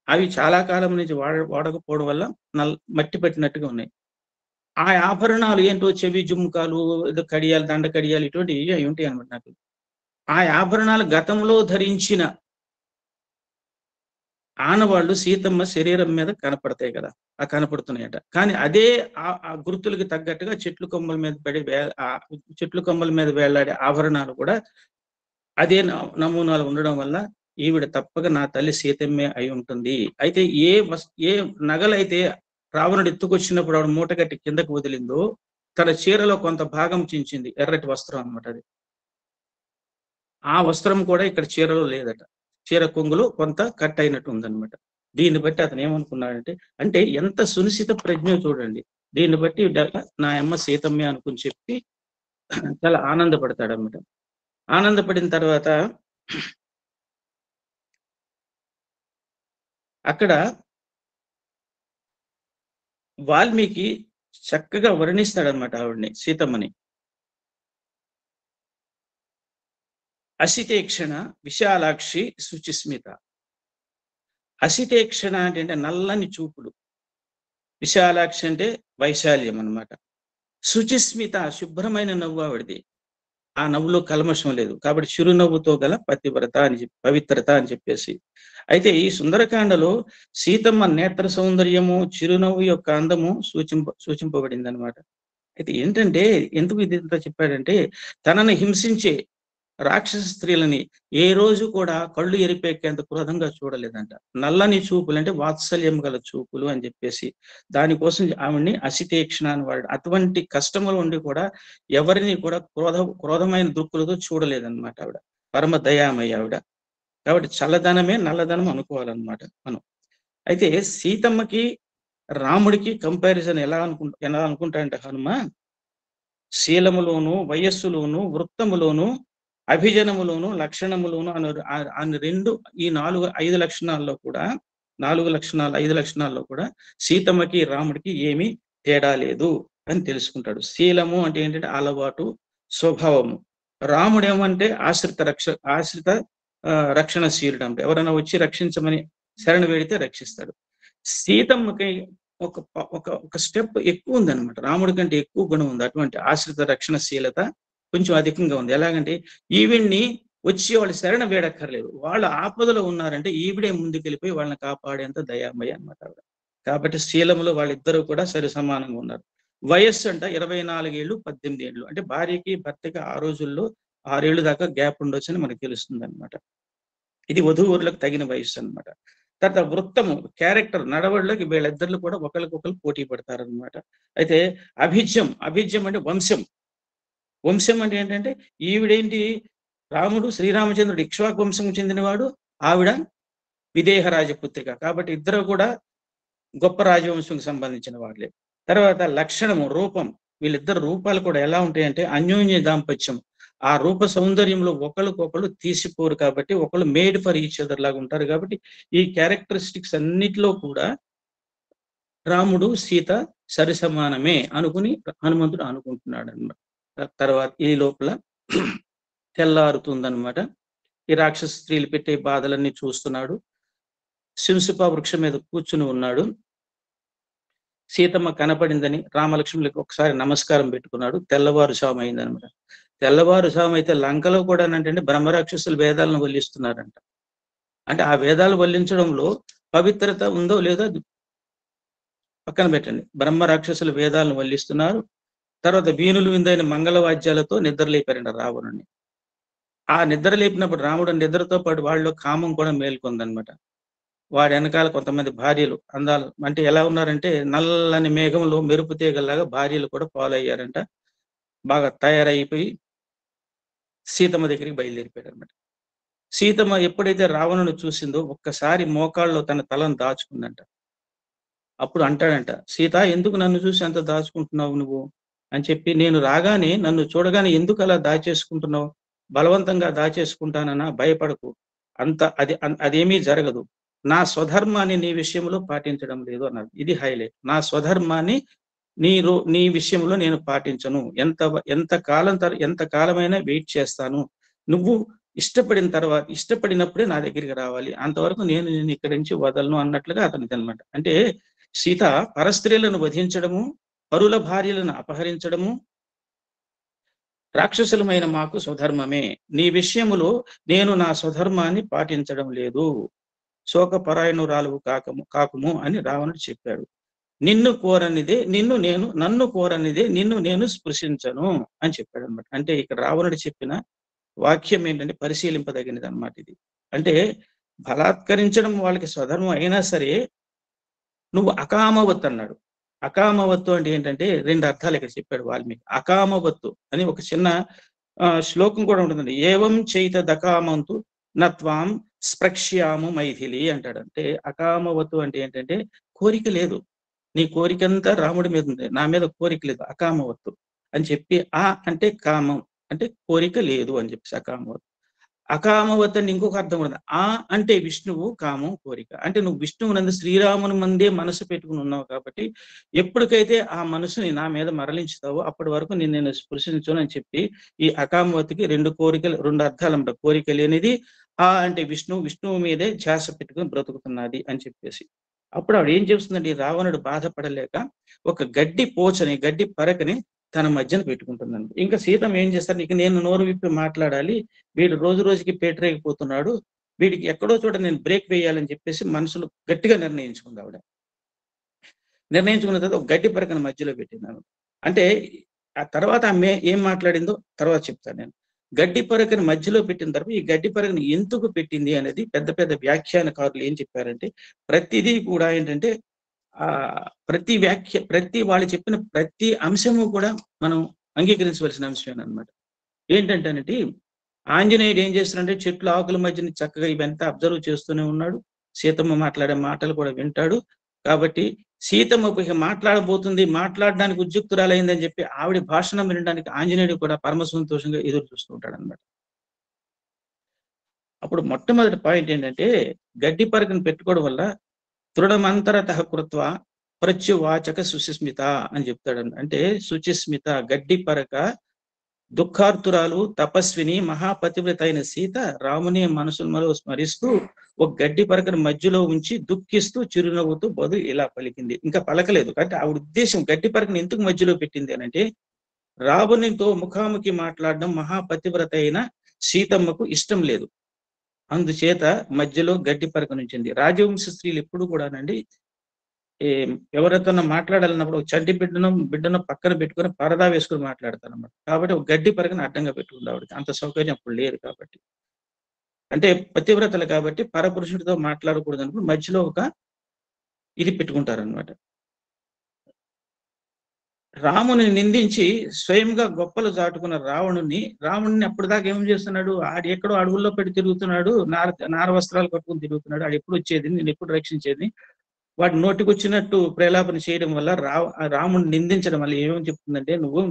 అవి చాలా కాలం నుంచి వాడకపోవడం వల్ల మట్టి పట్టినట్టుగా ఉన్నాయి. ఆ ఆభరణాలు ఏంటో చెవి జుమ్ముకాలు, ఏదో కడియాలు, దండ కడియాలు, ఇటువంటివి అవి ఉంటాయి అనమాట. నాకు ఆ ఆభరణాలు గతంలో ధరించిన ఆనవాళ్ళు సీతమ్మ శరీరం మీద కనపడతాయి కదా, ఆ కనపడుతున్నాయట. కానీ అదే ఆ గుర్తులకి తగ్గట్టుగా చెట్లు కొమ్మల మీద వేలాడే ఆభరణాలు కూడా అదే నమూనాలు ఉండడం వల్ల ఈవిడ తప్పక నా తల్లి సీతమ్మే అయి ఉంటుంది. అయితే ఏ నగలైతే రావణుడు ఎత్తుకొచ్చినప్పుడు ఆవిడ మూటగట్టి కిందకు వదిలిందో తన చీరలో కొంత భాగం చించింది, ఎర్రటి వస్త్రం అనమాట అది. ఆ వస్త్రం కూడా ఇక్కడ చీరలో లేదట. చీర కొంగులు కొంత కట్ అయినట్టు ఉందన్నమాట. దీన్ని బట్టి అతను ఏమనుకున్నాడంటే, అంటే ఎంత సునిశ్చిత ప్రజ్ఞ చూడండి. దీన్ని బట్టి నా అమ్మ సీతమ్మే అనుకుని చెప్పి చాలా ఆనందపడతాడన్నమాట. ఆనందపడిన తర్వాత అక్కడ వాల్మీకి చక్కగా వర్ణిస్తాడనమాట ఆవిడ్ని, సీతమ్మని. అసితేక్షణ విశాలాక్షి శుచిస్మిత. అసితేక్షణ అంటే నల్లని చూపులు, విశాలాక్షి అంటే వైశాల్యం అన్నమాట. శుచిస్మిత శుభ్రమైన నవ్వు ఆవిడది, ఆ నవ్వులో కల్మషం లేదు కాబట్టి చిరునవ్వుతో గల పవిత్రత అని చెప్పేసి. అయితే ఈ సుందరకాండలో సీతమ్మ నేత్ర సౌందర్యము, చిరునవ్వు యొక్క అందము సూచింపబడింది అనమాట. అయితే ఏంటంటే ఎందుకు ఇది చెప్పాడంటే, తనని హింసించే రాక్షస స్త్రీలని ఏ రోజు కూడా కళ్ళు ఎరిపెక్కేంత క్రోధంగా చూడలేదంట. నల్లని చూపులు అంటే వాత్సల్యం గల చూపులు అని చెప్పేసి దానికోసం ఆవిడ్ని అసితేక్షణ అని వాడు. అటువంటి కష్టములు ఉండి కూడా ఎవరిని కూడా క్రోధమైన దృక్కులతో చూడలేదన్నమాట ఆవిడ. పరమ దయామయ్య ఆవిడ. కాబట్టి చల్లదనమే నల్లదనం అనుకోవాలన్నమాట మనం. అయితే సీతమ్మకి రాముడికి కంపారిజన్ ఎలా అనుకుంటాడంటే హనుమ, శీలములోను, వయస్సులోను, వృత్తములోను, అభిజనములోను, లక్షణములోను అని ఈ 5 లక్షణాల్లో కూడా 5 లక్షణాల్లో కూడా సీతమ్మకి రాముడికి ఏమీ తేడా లేదు అని తెలుసుకుంటాడు. శీలము అంటే ఏంటంటే అలవాటు, స్వభావము. రాముడు ఏమంటే ఆశ్రిత రక్షణశీలుడు. అంటే ఎవరైనా వచ్చి రక్షించమని శరణ వేడితే రక్షిస్తాడు. సీతమ్మకి ఒక స్టెప్ ఎక్కువ ఉందన్నమాట. రాముడి కంటే ఎక్కువ గుణం ఉంది. అటువంటి ఆశ్రిత రక్షణశీలత కొంచెం అధికంగా ఉంది. ఎలాగంటే ఈవిడ్ని వచ్చి వాళ్ళు శరణ వేడక్కర్లేదు. వాళ్ళు ఆపదలో ఉన్నారంటే ఈవిడే ముందుకెళ్ళిపోయి వాళ్ళని కాపాడేంత దయామయ్య అనమాట ఆవిడ. కాబట్టి శీలములో వాళ్ళిద్దరూ కూడా సరి సమానంగా ఉన్నారు. వయస్సు అంట 24 ఏళ్ళు 18 ఏళ్ళు. అంటే భార్యకి భర్తకి ఆ రోజుల్లో 6 ఏళ్ళు దాకా గ్యాప్ ఉండొచ్చని మనకు తెలుస్తుంది అనమాట. ఇది వధూవరులకు తగిన వయస్సు అనమాట. తర్వాత వృత్తము, క్యారెక్టర్, నడవడిలోకి వీళ్ళిద్దరు కూడా ఒకరికొకరు పోటీ పడతారనమాట. అయితే అభిజ్యం అంటే వంశం. వంశం అంటే ఏంటంటే ఈవిడేంటి, రాముడు శ్రీరామచంద్రుడు ఇక్ష్వాకు వంశం చెందినవాడు, ఆవిడ విదేహ రాజపుత్రిక. కాబట్టి ఇద్దరు కూడా గొప్ప రాజవంశంకి సంబంధించిన వాళ్ళే. తర్వాత లక్షణము, రూపం. వీళ్ళిద్దరు రూపాలు కూడా ఎలా ఉంటాయంటే అన్యోన్య దాంపత్యం. ఆ రూప సౌందర్యంలో ఒకళ్ళకొకళ్ళు తీసిపోరు కాబట్టి ఒకళ్ళు మేడ్ ఫర్ ఈచ్ అదర్ లాగా ఉంటారు. కాబట్టి ఈ క్యారెక్టరిస్టిక్స్ అన్నిటిలో కూడా రాముడు సీత సరి సమానమే అనుకుని హనుమంతుడు అనుకుంటున్నాడు అన్నమాట. తర్వాత ఈ లోపల తెల్లారుతుందన్నమాట. ఈ రాక్షస స్త్రీలు పెట్టే బాధలన్నీ చూస్తున్నాడు. శింసుప వృక్షం మీద కూర్చుని ఉన్నాడు. సీతమ్మ కనపడిందని రామలక్ష్మణులకు ఒకసారి నమస్కారం పెట్టుకున్నాడు. తెల్లవారుజాము అయిందనమాట. తెల్లవారుజాము అయితే లంకలో కూడా అంటే బ్రహ్మరాక్షసులు వేదాలను వల్లిస్తున్నారంట. అంటే ఆ వేదాలు వల్లించడంలో పవిత్రత ఉందో లేదో పక్కన పెట్టండి. బ్రహ్మ రాక్షసులు వేదాలను వల్లిస్తున్నారు. తర్వాత వీణులు విందైన మంగళవాద్యాలతో నిద్రలేపారంట రావణుని. ఆ నిద్ర లేపినప్పుడు రాముడు నిద్రతో పాటు వాళ్ళలో కామం కూడా మేల్కొందనమాట. వాడి వెనకాల కొంతమంది భార్యలు అందాలు అంటే ఎలా ఉన్నారంటే నల్లని మేఘంలో మెరుపు తీగల్లాగా భార్యలు కూడా ఫాలో అయ్యారంట. బాగా తయారైపోయి సీతమ్మ దగ్గరికి బయలుదేరిపోయాడు అనమాట. సీతమ్మ ఎప్పుడైతే రావణుని చూసిందో ఒక్కసారి మోకాళ్ళలో తన తలను దాచుకుందంట. అప్పుడు అంటాడంట, సీత ఎందుకు నన్ను చూసి అంత దాచుకుంటున్నావు నువ్వు అని చెప్పి, నేను రాగానే నన్ను చూడగానే ఎందుకు అలా దాచేసుకుంటున్నావు? బలవంతంగా దాచేసుకుంటానన్నా, భయపడకు. అదేమీ జరగదు. నా స్వధర్మాన్ని నీ విషయంలో పాటించడం లేదు అన్నాడు. ఇది హైలైట్. నా స్వధర్మాన్ని నీ విషయంలో నేను పాటించను. ఎంత కాలమైనా వెయిట్ చేస్తాను. నువ్వు ఇష్టపడినప్పుడే నా దగ్గరికి రావాలి. అంతవరకు నేను ఇక్కడి నుంచి వదలను అన్నట్లుగా అతనికి అనమాట. అంటే సీత పరస్త్రీలను వధించడము, పరుల భార్యలను అపహరించడము రాక్షసులమైన మాకు స్వధర్మమే. నీ విషయములో నేను నా స్వధర్మాన్ని పాటించడం లేదు. శోకపరాయణురాలు కాకుము అని రావణుడు చెప్పాడు. నన్ను కోరనిదే నిన్ను నేను స్పృశించను అని చెప్పాడు అనమాట. అంటే ఇక్కడ రావణుడు చెప్పిన వాక్యం ఏంటంటే పరిశీలింపదగినది అనమాట ఇది. అంటే బలాత్కరించడం వాళ్ళకి స్వధర్మం అయినా సరే నువ్వు అకామవత్తు అన్నాడు. అకామవత్తు అంటే ఏంటంటే 2 అర్థాలు ఇక్కడ చెప్పాడు వాల్మీకి. అకామవత్తు అని ఒక చిన్న శ్లోకం కూడా ఉంటుందండి. ఏవం చైత దకామంతు నత్వాం స్పృక్ష్యాము మైథిలి అంటాడు. అంటే అకామవత్తు అంటే ఏంటంటే కోరిక లేదు, నీ కోరికంతా రాముడి మీద ఉంది, నా మీద కోరిక లేదు, అకామవత్తు అని చెప్పి. అంటే కామం అంటే కోరిక లేదు అని చెప్పేసి అకామవత్తు. అకామవత్ అని ఇంకొక అర్థం కూడా. అంటే విష్ణువు, కామం కోరిక. అంటే నువ్వు విష్ణువు నందు శ్రీరాముని మందే మనసు పెట్టుకుని ఉన్నావు కాబట్టి ఎప్పటికైతే ఆ మనసుని నా మీద మరలించుతావో అప్పటి వరకు నేను స్పృశించను అని చెప్పి ఈ అకామవతికి 2 అర్థాలు అన్నమాట. కోరిక లేనిది, అంటే విష్ణువు మీదే ధ్యాస పెట్టుకుని బ్రతుకుతున్నది అని చెప్పేసి. అప్పుడు ఆవిడ ఏం చేస్తుందంటే రావణుడు బాధపడలేక ఒక గడ్డి పరకని తన మధ్యన పెట్టుకుంటుందండి. ఇంకా సీతమ్మ ఏం చేస్తారు, ఇక నేను నోరు విప్పి మాట్లాడాలి, వీడు రోజు రోజుకి పేటరేగిపోతున్నాడు, వీడికి ఎక్కడో చోట నేను బ్రేక్ వేయాలని చెప్పేసి మనసులో గట్టిగా నిర్ణయించుకుంది ఆవిడ. నిర్ణయించుకున్న తర్వాత ఒక గడ్డి పరకను మధ్యలో పెట్టినాను. అంటే ఆ తర్వాత ఆమె ఏం మాట్లాడిందో తర్వాత చెప్తాను నేను. గడ్డి పరకని మధ్యలో పెట్టిన తర్వాత ఈ గడ్డి పరకని ఎందుకు పెట్టింది అనేది పెద్ద పెద్ద వ్యాఖ్యానకారులు ఏం చెప్పారంటే ప్రతిదీ కూడా ఏంటంటే ప్రతి వాళ్ళు చెప్పిన ప్రతి అంశము కూడా మనం అంగీకరించవలసిన అంశమే అనమాట. ఏంటంటే ఆంజనేయుడు ఏం చేస్తున్నాడంటే చెట్లు ఆకుల మధ్యన చక్కగా ఇవంతా అబ్జర్వ్ చేస్తూనే ఉన్నాడు. సీతమ్మ మాట్లాడే మాటలు కూడా వింటాడు. కాబట్టి సీతమ్మ మాట్లాడడానికి ఉద్యుక్తురాలైందని చెప్పి ఆవిడ భాషణం వినడానికి ఆంజనేయుడు కూడా పరమ సంతోషంగా ఎదురు చూస్తూ ఉంటాడు అనమాట. అప్పుడు మొట్టమొదటి పాయింట్ ఏంటంటే గడ్డి పరకను పెట్టుకోవడం వల్ల తృణమంతరతః కృత్వ ప్రత్యువాచక సుచిస్మిత అని చెప్తాడు. అంటే సుచిస్మిత గడ్డి పరక దుఃఖార్తురాలు తపస్విని మహాపతివ్రత అయిన సీత రాముని మనసులో స్మరిస్తూ ఒక గడ్డి పరకను మధ్యలో ఉంచి దుఃఖిస్తూ చిరునవ్వుతూ బదులు ఇలా పలికింది. ఇంకా పలకలేదు. అంటే ఆవిడ ఉద్దేశం గడ్డి పరకను ఎందుకు మధ్యలో పెట్టింది అని అంటే, రావణునితో ముఖాముఖి మాట్లాడడం మహాపతివ్రత అయిన సీతమ్మకు ఇష్టం లేదు. అందుచేత మధ్యలో గడ్డి పరక నుంచింది. రాజవంశ స్త్రీలు ఎప్పుడు కూడానండి ఎవరితో మాట్లాడాలన్నప్పుడు ఒక చంటి బిడ్డను పక్కన పెట్టుకొని పరదా వేసుకుని మాట్లాడతారు అన్నమాట. కాబట్టి ఒక గడ్డి పరకని అడ్డంగా పెట్టుకుంది ఆవిడకి. అంత సౌకర్యం అప్పుడు లేదు కాబట్టి. అంటే పతివ్రతలు కాబట్టి పరపురుషుడితో మాట్లాడకూడదు అనుకుని మధ్యలో ఒక ఇది పెట్టుకుంటారనమాట. రాముని నిందించి స్వయంగా గొప్పలు చాటుకున్న రావణుని అప్పటిదాకా ఏం చేస్తున్నాడు? ఎక్కడో అడవుల్లో పెట్టి తిరుగుతున్నాడు, నార వస్త్రాలు కట్టుకుని తిరుగుతున్నాడు. ఆడు ఎప్పుడు వచ్చేది, నేను ఎప్పుడు రక్షించేది? వాడు నోటికొచ్చినట్టు ప్రేలాపన చేయడం వల్ల రాముని నిందించడం వల్ల ఏమని చెప్తుందంటే, నువ్వు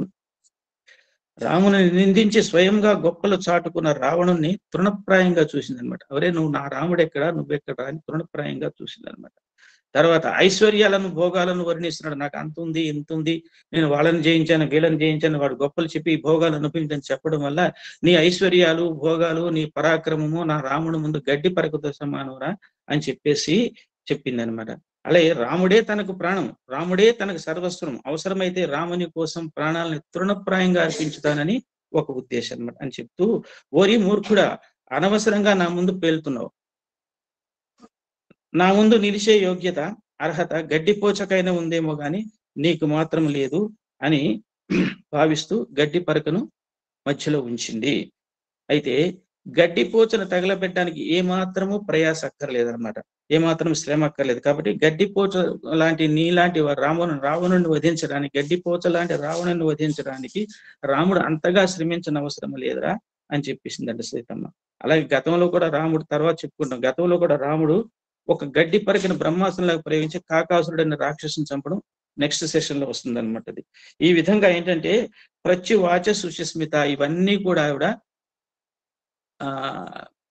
రాముని నిందించి స్వయంగా గొప్పలు చాటుకున్న రావణుని తృణప్రాయంగా చూసిందనమాట. అవరే నువ్వు నా రాముడు ఎక్కడా, నువ్వెక్కడా అని తృణప్రాయంగా చూసిందనమాట. తర్వాత ఐశ్వర్యాలను భోగాలను వర్ణిస్తున్నాడు. నాకు అంత ఉంది, ఇంత ఉంది, నేను వాళ్ళని జయించాను, వీళ్ళని జయించాను, వాడు గొప్పలు చెప్పి భోగాలు అనుభవించని చెప్పడం వల్ల నీ ఐశ్వర్యాలు భోగాలు నీ పరాక్రమము నా రాముడు ముందు గడ్డి పరకతో సమానరా అని చెప్పేసి చెప్పింది అనమాట. అలాగే రాముడే తనకు ప్రాణం, రాముడే తనకు సర్వస్వం, అవసరమైతే రాముని కోసం ప్రాణాలని తృణప్రాయంగా అర్పించుతానని ఒక ఉద్దేశం అనమాట అని చెప్తూ, ఓరి మూర్ఖుడా, అనవసరంగా నా ముందు పేలుతున్నావు. నా ముందు నిలిచే యోగ్యత అర్హత గడ్డిపోచకైనా ఉందేమో గాని నీకు మాత్రం లేదు అని భావిస్తూ గడ్డి పరకను మధ్యలో ఉంచింది. అయితే గడ్డిపోచను తగలబెట్టడానికి ఏమాత్రము ప్రయాస అక్కర్లేదన్నమాట, ఏమాత్రం శ్రమ అక్కర్లేదు. కాబట్టి గడ్డిపోచ లాంటి నీలాంటి రావణుని వధించడానికి, గడ్డిపోచ లాంటి రావణుని వధించడానికి రాముడు అంతగా శ్రమించిన అవసరం లేదురా అని చెప్పేసిందండి సీతమ్మ. అలాగే గతంలో కూడా రాముడు, తర్వాత చెప్పుకుంటాం, గతంలో కూడా రాముడు ఒక గడ్డి పరకను బ్రహ్మాస్త్రంలాగా ప్రయోగించి కాకాసురుడైన రాక్షసుని చంపడం నెక్స్ట్ సెషన్ లో వస్తుంది అనమాట. అది ఈ విధంగా ఏంటంటే ప్రత్యువాచ సుషస్మిత ఇవన్నీ కూడా ఆవిడ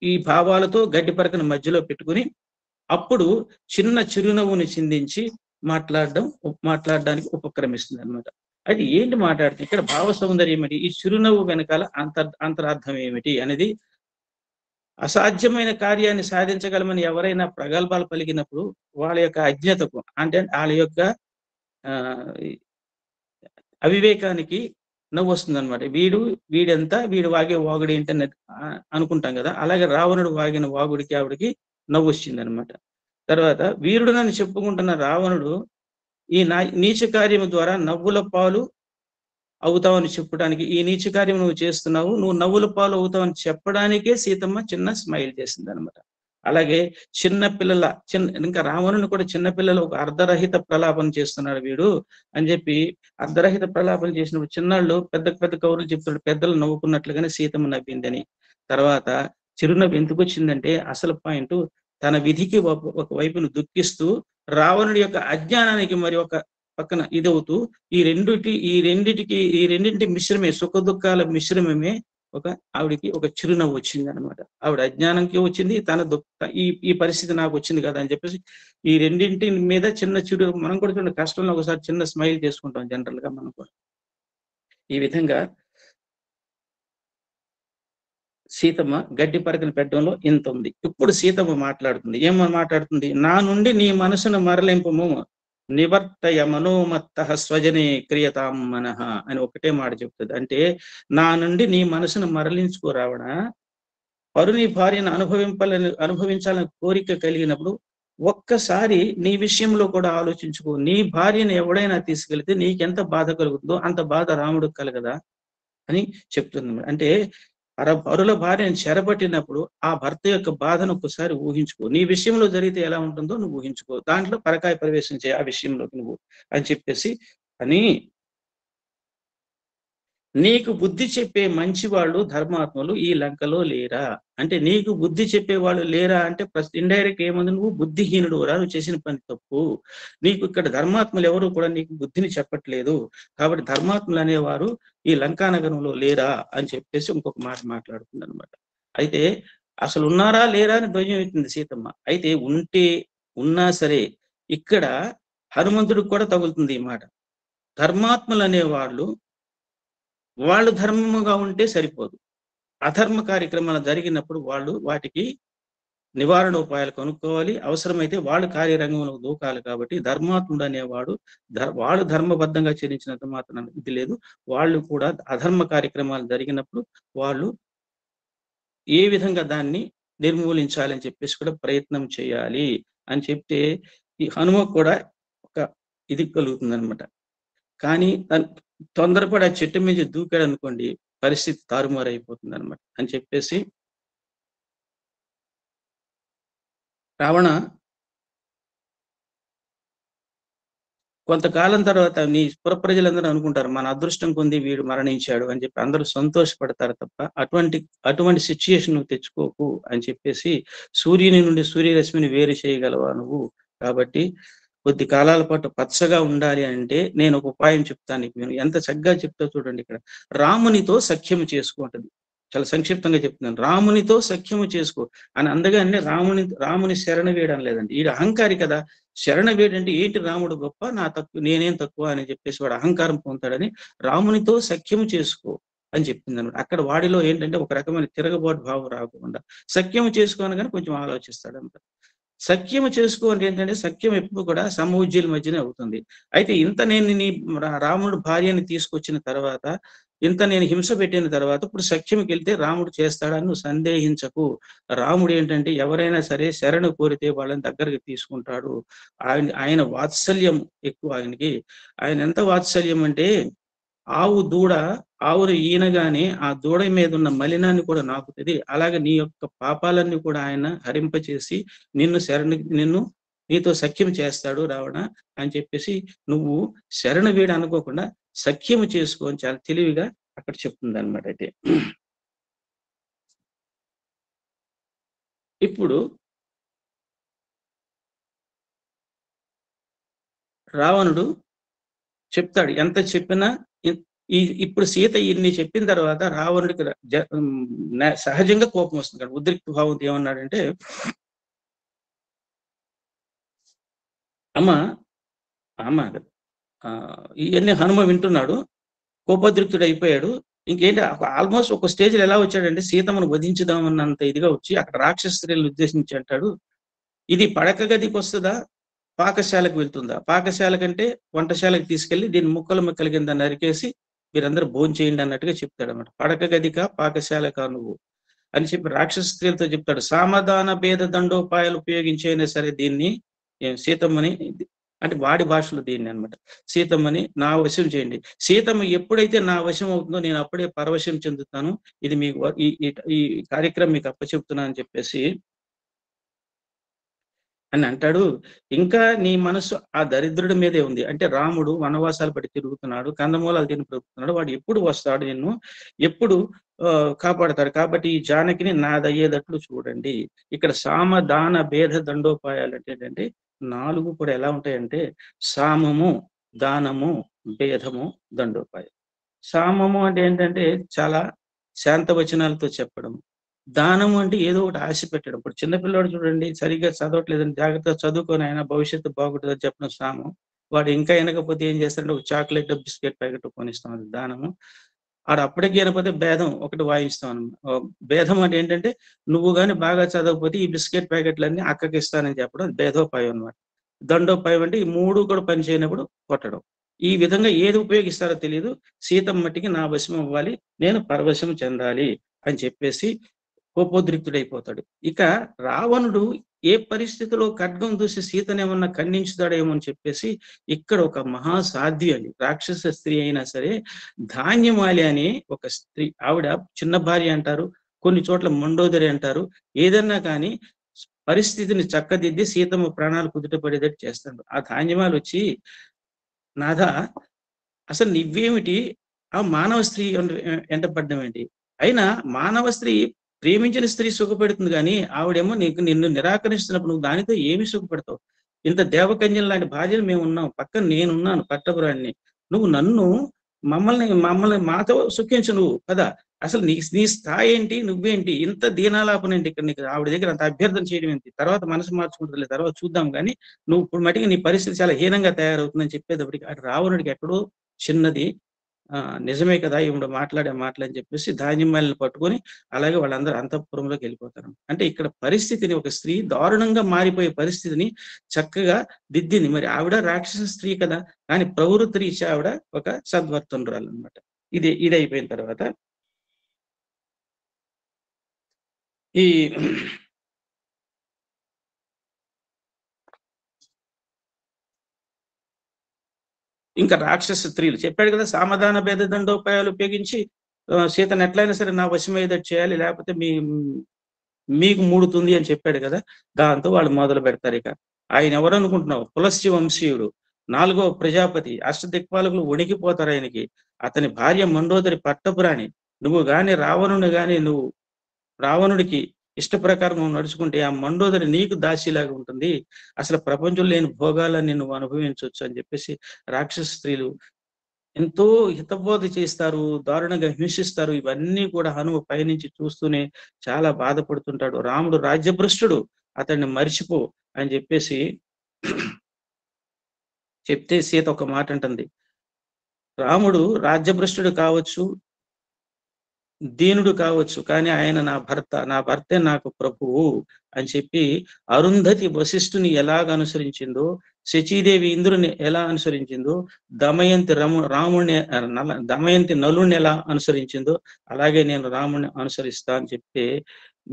ఈ భావాలతో గడ్డి పరకను మధ్యలో పెట్టుకుని అప్పుడు చిన్న చిరునవ్వుని చిందించి మాట్లాడడానికి ఉపక్రమిస్తుంది అనమాట. అది ఏంటి మాట్లాడుతుంది ఇక్కడ? భావ సౌందర్యం ఏమిటి, ఈ చిరునవ్వు వెనకాల అంతరార్థం ఏమిటి అనేది, అసాధ్యమైన కార్యాన్ని సాధించగలమని ఎవరైనా ప్రగల్భాలు పలికినప్పుడు వాళ్ళ యొక్క అజ్ఞతకు, అంటే వాళ్ళ యొక్క అవివేకానికి నవ్వు వస్తుంది అనమాట. వీడు వాగే వాగుడు ఏంటని అనుకుంటాం కదా, అలాగే రావణుడు వాగిన వాగుడికి ఆవిడికి నవ్వు వచ్చింది అనమాట. తర్వాత వీరుడునని చెప్పుకుంటున్న రావణుడు ఈ నీచ కార్యము ద్వారా నవ్వుల పాలు అవుతావని చెప్పడానికి, ఈ నీచ కార్యం నువ్వు చేస్తున్నావు, నువ్వు నవ్వుల పాలు అవుతావని చెప్పడానికే సీతమ్మ చిన్న స్మైల్ చేసింది అనమాట. అలాగే ఇంకా రావణుని కూడా చిన్నపిల్లలు ఒక అర్ధరహిత ప్రలాపన చేస్తున్నాడు వీడు అని చెప్పి అర్ధరహిత ప్రలాపన చేసినప్పుడు చిన్నాళ్ళు పెద్ద కౌరులు చెప్తున్నాడు, పెద్దలు నవ్వుకున్నట్లుగానే సీతమ్మ నవ్విందని. తర్వాత చిరునవ్వు ఎందుకు వచ్చిందంటే అసలు పాయింట్, తన విధికి ఒక వైపును దుఃఖిస్తూ రావణుడి యొక్క అజ్ఞానానికి మరి ఒక పక్కన ఇదవుతూ ఈ రెండింటి మిశ్రమే, సుఖ దుఃఖాల మిశ్రమమే ఆవిడికి ఒక చిరునవ్వు వచ్చింది అనమాట. ఆవిడ అజ్ఞానంకి వచ్చింది, తన ఈ పరిస్థితి నాకు వచ్చింది కదా అని చెప్పేసి ఈ రెండింటి మీద చిన్న మనం కూడా చూడండి, కష్టంలో ఒకసారి చిన్న స్మైల్ చేసుకుంటాం జనరల్ గా మనం కూడా. ఈ విధంగా సీతమ్మ గడ్డి పరకను పెట్టడంలో ఇంత ఉంది. ఇప్పుడు సీతమ్మ మాట్లాడుతుంది. ఏమని మాట్లాడుతుంది? నా నుండి నీ మనసును మరలింపము, నివర్తయ మనోమత్త స్వజనే క్రియతాం మనః అని ఒకటే మాట చెప్తుంది. అంటే నా నుండి నీ మనసును మరలించుకోరావణ, పరుని భార్యను అనుభవించాలని కోరిక కలిగినప్పుడు ఒక్కసారి నీ విషయంలో కూడా ఆలోచించుకో. నీ భార్యను ఎవడైనా తీసుకెళ్తే నీకెంత బాధ కలుగుతుందో అంత బాధ రాముడికి కలగదా అని చెప్తుంది. అంటే పరుల భార్యను చెరబట్టినప్పుడు ఆ భర్త యొక్క బాధను ఒక్కసారి ఊహించుకో. నీ విషయంలో జరిగితే ఎలా ఉంటుందో నువ్వు ఊహించుకో, దాంట్లో పరకాయ ప్రవేశం చేయ ఆ విషయంలోకి నువ్వు అని చెప్పేసి అని, నీకు బుద్ధి చెప్పే మంచి వాళ్ళు ధర్మాత్మలు ఈ లంకలో లేరా అంటే, నీకు బుద్ధి చెప్పే వాళ్ళు లేరా అంటే ఇండైరెక్ట్ ఏముంది, నువ్వు బుద్ధిహీనుడు రా, నువ్వు చేసిన పని తప్పు, నీకు ఇక్కడ ధర్మాత్మలు ఎవరు కూడా నీకు బుద్ధిని చెప్పట్లేదు, కాబట్టి ధర్మాత్మలు అనేవారు ఈ లంకానగరంలో లేరా అని చెప్పేసి ఇంకొక మాట మాట్లాడుతుంది అనమాట. అయితే అసలు ఉన్నారా లేరా అని ధ్వజం ఎత్తింది సీతమ్మ. అయితే ఉన్నా సరే ఇక్కడ హనుమంతుడికి కూడా తగులుతుంది ఈ మాట. ధర్మాత్మలు అనేవాళ్ళు వాళ్ళు ధర్మముగా ఉంటే సరిపోదు. అధర్మ కార్యక్రమాలు జరిగినప్పుడు వాళ్ళు వాటికి నివారణ ఉపాయాలు కనుక్కోవాలి. అవసరమైతే వాళ్ళు కార్యరంగంలోకి దూకాలి. కాబట్టి ధర్మాత్ముడు అనేవాడు వాళ్ళు ధర్మబద్ధంగా చెల్లించినంత మాత్రాన ఇది లేదు. వాళ్ళు కూడా అధర్మ కార్యక్రమాలు జరిగినప్పుడు వాళ్ళు ఏ విధంగా దాన్ని నిర్మూలించాలని చెప్పేసి కూడా ప్రయత్నం చేయాలి అని చెప్తే ఈ హనుమకు కూడా ఒక ఇది కలుగుతుందనమాట. కానీ తొందరపడి ఆ చెట్టు మీద దూకాడు అనుకోండి, పరిస్థితి తారుమారైపోతుంది అనమాట అని చెప్పేసి రావణ కొంతకాలం తర్వాత నీ పుర ప్రజలందరూ అనుకుంటారు మన అదృష్టం కొంది వీడు మరణించాడు అని చెప్పి అందరూ సంతోషపడతారు తప్ప అటువంటి సిచ్యుయేషన్ నువ్వు తెచ్చుకోకు అని చెప్పేసి సూర్యుని నుండి సూర్యరశ్మిని వేరు చేయగలవా నువ్వు, కాబట్టి కొద్ది కాలాల పాటు పచ్చగా ఉండాలి అంటే నేను ఒక ఉపాయం చెప్తాను నీకు. నేను ఎంత చక్కగా చెప్తా చూడండి. ఇక్కడ రామునితో సఖ్యము చేసుకుంటుంది. చాలా సంక్షిప్తంగా చెప్తున్నాను. రామునితో సఖ్యము చేసుకో అని అందగానే రాముని శరణ వేయడం లేదండి. ఈ అహంకారి కదా, శరణ వేడంటే ఏంటి రాముడు గొప్ప నా తక్కువ నేనేం తక్కువ అని చెప్పేసి వాడు అహంకారం పొందుతాడని రామునితో సఖ్యము చేసుకో అని చెప్పింది అనమాట. అక్కడ వాడిలో ఏంటంటే ఒక రకమైన తిరగబాటు భావం రాకుండా సఖ్యము చేసుకోనగానే కొంచెం ఆలోచిస్తాడంట. సఖ్యము చేసుకోవాలి ఏంటంటే సఖ్యం ఎప్పుడు కూడా సమవుజ్యుల మధ్యనే అవుతుంది. అయితే ఇంత నేను రాముడు భార్యని తీసుకొచ్చిన తర్వాత ఇంత నేను హింస పెట్టిన తర్వాత ఇప్పుడు సఖ్యంకి వెళ్తే రాముడు చేస్తాడని నువ్వు సందేహించకు. రాముడు ఏంటంటే ఎవరైనా సరే శరణు కోరితే వాళ్ళని దగ్గరికి తీసుకుంటాడు. ఆయన వాత్సల్యం ఎక్కువ ఆయనకి. ఆయన ఎంత వాత్సల్యం అంటే ఆవును ఈనగానే ఆ దూడ మీద ఉన్న మలినాన్ని కూడా నాకుతుంది. అలాగే నీ యొక్క పాపాలన్నీ కూడా ఆయన హరింపచేసి నీతో సఖ్యం చేస్తాడు రావణ అని చెప్పేసి నువ్వు శరణ వీడు అనుకోకుండా సఖ్యము చేసుకో అని చాలా తెలివిగా అక్కడ చెప్తుంది అనమాట. అయితే ఇప్పుడు రావణుడు చెప్తాడు, ఎంత చెప్పినా ఇప్పుడు సీత ఇన్ని చెప్పిన తర్వాత రావణుడికి సహజంగా కోపం వస్తుంది. కదా ఉద్రిక్త భావంతో ఏమన్నాడంటే, అమ్మ ఇవన్నీ హనుమ వింటున్నాడు, కోపోద్రిక్తుడు అయిపోయాడు. ఇంకేంటి ఆల్మోస్ట్ ఒక స్టేజ్లో ఎలా వచ్చాడంటే సీతమ్మను వధించుదామన్నంత ఇదిగా వచ్చి అక్కడ రాక్షస స్త్రీలను ఉద్దేశించి అంటాడు, ఇది పడక గదికి వస్తుందా పాకశాలకు వెళ్తుందా? పాకశాల కంటే వంటశాలకు తీసుకెళ్లి దీన్ని ముక్కల కింద నరికేసి మీరందరూ భోజనం చేయండి అన్నట్టుగా చెప్తాడు అనమాట. పడక గదిక పాకశాలక నువ్వు అని చెప్పి రాక్షస స్త్రీలతో చెప్తాడు. సామధాన భేద దండోపాయాలు ఉపయోగించైనా సరే దీన్ని సీతమ్మని, అంటే వాడి భాషలో దీన్ని అనమాట, సీతమ్మని నా వశం చేయండి. సీతమ్మ ఎప్పుడైతే నా వశం అవుతుందో నేను అప్పుడే పరవశం చెందుతాను. ఇది మీకు ఈ కార్యక్రమం మీకు అప్పచెప్తున్నా అని చెప్పేసి అని అంటాడు. ఇంకా నీ మనసు ఆ దరిద్రుడి మీదే ఉంది. అంటే రాముడు వనవాసాలు పడి తిరుగుతున్నాడు, కందమూలాలు తిని బ్రతుకుతున్నాడు. వాడు ఎప్పుడు వస్తాడు, నిన్ను ఎప్పుడు కాపాడతాడు. కాబట్టి ఈ జానకిని నాదయ్యేటట్లు చూడండి. ఇక్కడ సామ దాన భేద దండోపాయాలు అంటే ఏంటంటే 4 కూడా ఎలా ఉంటాయంటే సామము, దానము, భేదము, దండోపాయం. సామము అంటే ఏంటంటే చాలా శాంత వచనాలతో చెప్పడం. దానము అంటే ఏదో ఒకటి ఆశ పెట్టడం. ఇప్పుడు చిన్నపిల్లాడు చూడండి, సరిగ్గా చదవట్లేదని జాగ్రత్తగా చదువుకొని ఆయన భవిష్యత్తు బాగుంటుందని చెప్పడం సామం. వాడు ఇంకా వినకపోతే ఏం చేస్తాడంటే ఒక చాక్లెట్, బిస్కెట్ ప్యాకెట్ కొనిస్తాం, అది దానము. ఆడు అప్పటికి వినకపోతే భేదం ఒకటి వాయిస్తాం. భేదం అంటే ఏంటంటే నువ్వు కానీ బాగా చదవకపోతే ఈ బిస్కెట్ ప్యాకెట్లన్నీ అక్కకి ఇస్తానని చెప్పడం భేదోపాయం అనమాట. దండోపాయం అంటే ఈ 3 కూడా పని చేయనప్పుడు కొట్టడం. ఈ విధంగా ఏది ఉపయోగిస్తారో తెలియదు. సీతమ్మటికి నా వశం అవ్వాలి, నేను పరవశం చెందాలి అని చెప్పేసి కోపోద్రిక్తుడైపోతాడు. ఇక రావణుడు ఏ పరిస్థితిలో ఖడ్గం దూసి సీతనేమన్నా ఖండించుతాడేమో అని చెప్పేసి ఇక్కడ ఒక మహాసాధ్వి అని రాక్షస స్త్రీ అయినా సరే ధాన్యమాలి అని ఒక స్త్రీ, ఆవిడ చిన్న భార్య అంటారు, కొన్ని చోట్ల మండోదరి అంటారు. ఏదన్నా కానీ పరిస్థితిని చక్కదిద్ది సీతమ్మ ప్రాణాలు కుదుటపడేటట్టు చేస్తాడు. ఆ ధాన్యమాలు వచ్చి, నాథ అసలు నువ్వేమిటి ఆ మానవ స్త్రీ ఎంటపడ్డం ఏంటి? అయినా మానవ స్త్రీ ప్రేమించిన స్త్రీ సుఖపెడుతుంది కానీ ఆవిడేమో నిన్ను నిరాకరిస్తున్నప్పుడు నువ్వు దానితో ఏమి సుఖపెడతావు? ఇంత దేవకన్యం లాంటి భార్యలు మేము ఉన్నాం, పక్కన నేనున్నాను పట్టపురాణ్ణి, నువ్వు మమ్మల్ని మాతో సుఖించు నువ్వు కదా. అసలు నీ స్థాయి ఏంటి, నువ్వేంటి, ఇంత దీనాలాపన ఏంటి ఇక్కడ నీకు? ఆవిడ దగ్గర అంత అభ్యర్థన చేయడం ఏంటి? తర్వాత మనసు మార్చుకుంటుంది, తర్వాత చూద్దాం కానీ నువ్వు ఇప్పుడు మటుకు నీ పరిస్థితి చాలా హీనంగా తయారవుతుందని చెప్పేటప్పటికి అటు రావణుడికి ఎక్కడో చిన్నది నిజమే కదా ఈవిడ మాట్లాడే మాటలని చెప్పేసి ధాన్యమాలను పట్టుకొని అలాగే వాళ్ళందరూ అంతఃపురంలోకి వెళ్ళిపోతారు. అంటే ఇక్కడ పరిస్థితిని ఒక స్త్రీ దారుణంగా మారిపోయే పరిస్థితిని చక్కగా దిద్దింది. మరి ఆవిడ రాక్షస స్త్రీ కదా! కానీ ప్రవృత్తి రీత్యా ఆవిడ ఒక సద్వర్తనురాలనమాట. ఇది అయిపోయిన తర్వాత ఈ ఇంకా రాక్షస స్త్రీలు చెప్పాడు కదా! సామధాన భేద దండోపాయాలు ఉపయోగించి సీతను ఎట్లైనా సరే నా వశమయ్యేటట్టు చేయాలి. లేకపోతే మీకు మూడుతుంది అని చెప్పాడు కదా! దాంతో వాళ్ళు మొదలు పెడతారిక. ఆయన ఎవరనుకుంటున్నావు? పులస్త్య వంశీయుడు. 4వ ప్రజాపతి. అష్టదిక్పాలకులు వణికిపోతారు ఆయనకి. అతని భార్య మండోదరి పట్టపురాణి. నువ్వు గాని రావణుని గాని నువ్వు రావణుడికి ఇష్ట ప్రకారం నువ్వు నడుచుకుంటే ఆ మండోదరి నీకు దాసిలాగా ఉంటుంది. అసలు ప్రపంచంలో లేని భోగాలన్నీ నువ్వు అనుభవించొచ్చు అని చెప్పేసి రాక్షస స్త్రీలు ఎంతో హితబోధ చేస్తారు, దారుణంగా హింసిస్తారు. ఇవన్నీ కూడా హనుమ పైనుంచి చూస్తూనే చాలా బాధపడుతుంటాడు. రాముడు రాజ్యభ్రష్టుడు, అతన్ని మరిచిపో అని చెప్పేసి చెప్తే సీత ఒక మాట అంటుంది. రాముడు రాజ్యభ్రష్టుడు కావచ్చు, దీనుడు కావచ్చు, కానీ ఆయన నా భర్త. నా భర్తే నాకు ప్రభువు అని చెప్పి అరుంధతి వశిష్ఠుని ఎలాగ అనుసరించిందో, శచీదేవి ఇంద్రుని ఎలా అనుసరించిందో, దమయంతి రాముణ్ణి దమయంతి నలుణ్ణి ఎలా అనుసరించిందో అలాగే నేను రాముణ్ణి అనుసరిస్తా అని చెప్తే,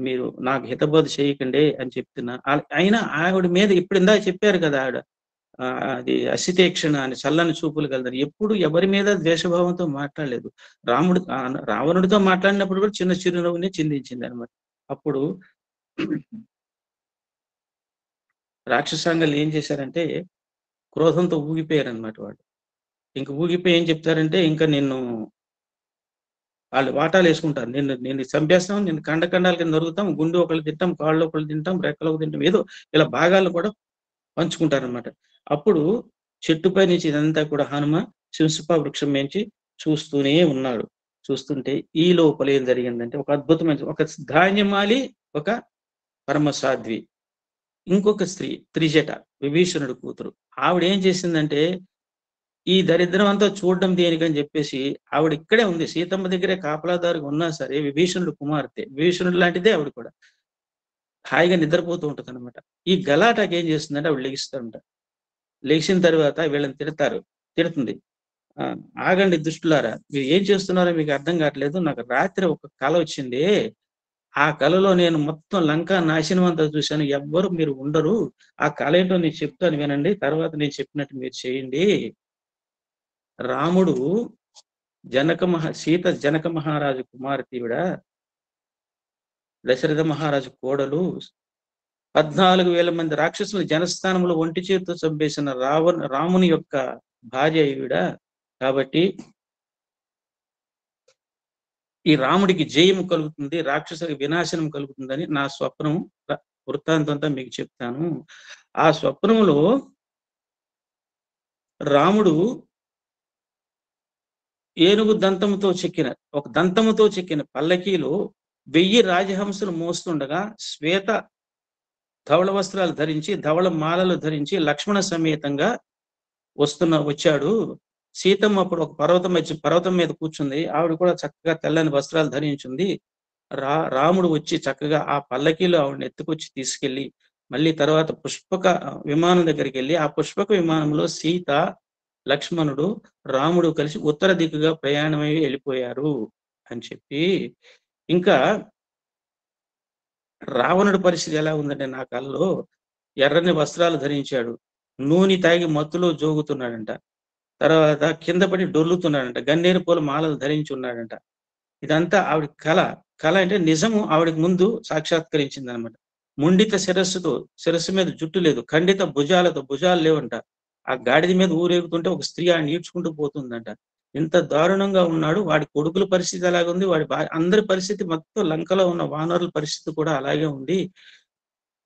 మీరు నాకు హితబోధ చేయకండి అని చెప్తున్నా. అయినా ఆవిడ మీద ఇప్పుడు ఇందాక చెప్పారు కదా ఆవిడ అది అసితేక్షణ అని చల్లని చూపులు కలదని. ఎప్పుడు ఎవరి మీద ద్వేషభావంతో మాట్లాడలేదు. రావణుడితో మాట్లాడినప్పుడు కూడా చిన్న చిరునవ్వునే చిందించిందనమాట. అప్పుడు రాక్షసాంగలు ఏం చేశారంటే క్రోధంతో ఊగిపోయారనమాట వాళ్ళు. ఇంక ఊగిపోయి ఏం చెప్తారంటే ఇంకా వాళ్ళు వాటాలేసుకుంటారు. నిన్ను చంపేస్తాం, నిన్ను ఖండాల కింద నరుకుతాం, గుండె ఒకళ్ళు తింటాం, కాళ్ళు ఒకళ్ళు తింటాం, రెక్కలు ఒకళ్ళు తింటాం. ఏదో ఇలా భాగాలు కూడా పంచుకుంటారనమాట. అప్పుడు చెట్టుపై నుంచి ఇదంతా కూడా హనుమ శింసుప వృక్షం నుంచి చూస్తూనే ఉన్నాడు. చూస్తుంటే ఈ లోపల ఏం జరిగిందంటే ఒక అద్భుతమైన ఒక ధాన్యమాలి, ఒక పరమసాధ్వి, ఇంకొక స్త్రీ త్రిజట, విభీషణుడు కూతురు. ఆవిడ ఏం చేసిందంటే ఈ దరిద్రం అంతా చూడడం దేనికని చెప్పేసి ఆవిడ ఇక్కడే ఉంది. సీతమ్మ దగ్గరే కాపలాదారుగా ఉన్నా సరే విభీషణుడు కుమార్తె. విభీషణుడు లాంటిదే ఆవిడ కూడా. హాయిగా నిద్రపోతూ ఉంటది అనమాట. ఈ గలాటాకి ఏం చేస్తుందంటే ఆవిడ లెగిస్తుంట. లేచిన తర్వాత వీళ్ళని తిడుతుంది. ఆగండి దుష్టులారా, మీరు ఏం చేస్తున్నారో మీకు అర్థం కావట్లేదు. నాకు రాత్రి ఒక కల వచ్చింది. ఆ కలలో నేను మొత్తం లంకా నాశనం అంతా చూశాను. ఎవ్వరు మీరు ఉండరు. ఆ కల ఏంటో నేను చెప్తాను వినండి. తర్వాత నేను చెప్పినట్టు మీరు చేయండి. రాముడు సీత జనక మహారాజు కుమార్తె ఈవిడ, దశరథ మహారాజు కోడలు. 14,000 మంది రాక్షసులు జనస్థానంలో ఒంటి చేతితో చంపేసిన రాముని యొక్క భార్య ఈవిడ. కాబట్టి ఈ రాముడికి జయము కలుగుతుంది, రాక్షసుడికి వినాశనం కలుగుతుందని నా స్వప్నం వృత్తాంతంతో మీకు చెప్తాను. ఆ స్వప్నంలో రాముడు ఏనుగు దంతముతో చెక్కిన పల్లకీలో 1000 రాజహంసలు మోస్తుండగా శ్వేత ధవళ వస్త్రాలు ధరించి, ధవళ మాలలు ధరించి లక్ష్మణ సమేతంగా వచ్చాడు. సీతమ్మ అప్పుడు ఒక పర్వతం మీద కూర్చుంది. ఆవిడ కూడా చక్కగా తెల్లని వస్త్రాలు ధరించింది. రాముడు వచ్చి చక్కగా ఆ పల్లకీలో ఆవిడని ఎత్తుకొచ్చి తీసుకెళ్లి మళ్ళీ తర్వాత పుష్పక విమానం దగ్గరికి వెళ్ళి ఆ పుష్పక విమానంలో సీత, లక్ష్మణుడు, రాముడు కలిసి ఉత్తర దిక్కుగా ప్రయాణమై వెళ్ళిపోయారు అని చెప్పి, ఇంకా రావణుడి పరిస్థితి ఎలా ఉందంటే నా కల్లో ఎర్రని వస్త్రాలు ధరించాడు, నూనె తాగి మత్తులో జోగుతున్నాడంట, తర్వాత కింద పడి డొల్లుతున్నాడంట, గన్నేరు పూల మాలలు ధరించి ఉన్నాడంట. ఇదంతా ఆవిడ కళ అంటే నిజము ఆవిడకి ముందు సాక్షాత్కరించింది అనమాట. ముండిత శిరస్సు మీద జుట్టు లేదు, ఖండిత భుజాలు లేవంట. ఆ గాడిద మీద ఊరేగుతుంటే ఒక స్త్రీ ఆయన ఈడ్చుకుంటూ పోతుందంట. ఇంత దారుణంగా ఉన్నాడు. వాడి కొడుకుల పరిస్థితి అలాగే ఉంది, అందరి పరిస్థితి మొత్తం లంకలో ఉన్న వానరుల పరిస్థితి కూడా అలాగే ఉంది.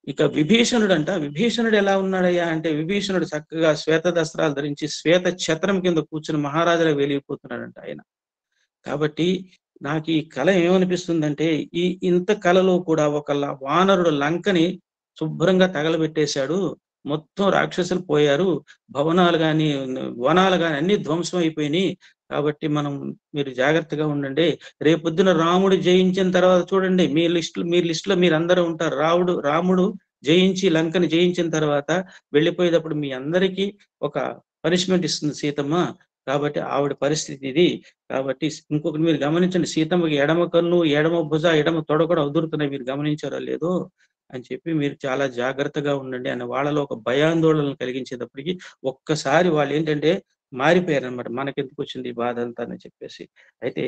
ఇక విభీషణుడు ఎలా ఉన్నాడయ్యా అంటే విభీషణుడు చక్కగా శ్వేత దస్త్రాలు ధరించి శ్వేత ఛత్రం కింద కూర్చుని మహారాజులా వెలిగిపోతున్నాడంట ఆయన. కాబట్టి నాకు ఈ కళ ఏమనిపిస్తుందంటే ఇంత కళలో కూడా ఒక వానరుడు లంకని శుభ్రంగా తగలబెట్టేశాడు. మొత్తం రాక్షసులు పోయారు. భవనాలు గాని, వనాలు గాని అన్నీ ధ్వంసం అయిపోయినాయి. కాబట్టి మీరు జాగ్రత్తగా ఉండండి. రేపొద్దున రాముడు జయించిన తర్వాత చూడండి మీ లిస్ట్‌లో మీరందరూ ఉంటారు. రాముడు జయించి లంకని జయించిన తర్వాత వెళ్ళిపోయేటప్పుడు మీ అందరికీ ఒక పనిష్మెంట్ ఇస్తుంది సీతమ్మ. కాబట్టి ఆవిడ పరిస్థితి ఇది. కాబట్టి ఇంకొకటి మీరు గమనించండి, సీతమ్మకి ఎడమ కన్ను, ఎడమ భుజ, ఎడమ తొడ కూడా ఉదురుతున్నాయి. మీరు గమనించారో లేదో అని చెప్పి మీరు చాలా జాగ్రత్తగా ఉండండి అని వాళ్ళలో ఒక భయాందోళనలు కలిగించేటప్పటికి ఒక్కసారి వాళ్ళేంటంటే మారిపోయారనమాట. మనకెందుకొచ్చింది ఈ బాధ అంతా అని చెప్పేసి. అయితే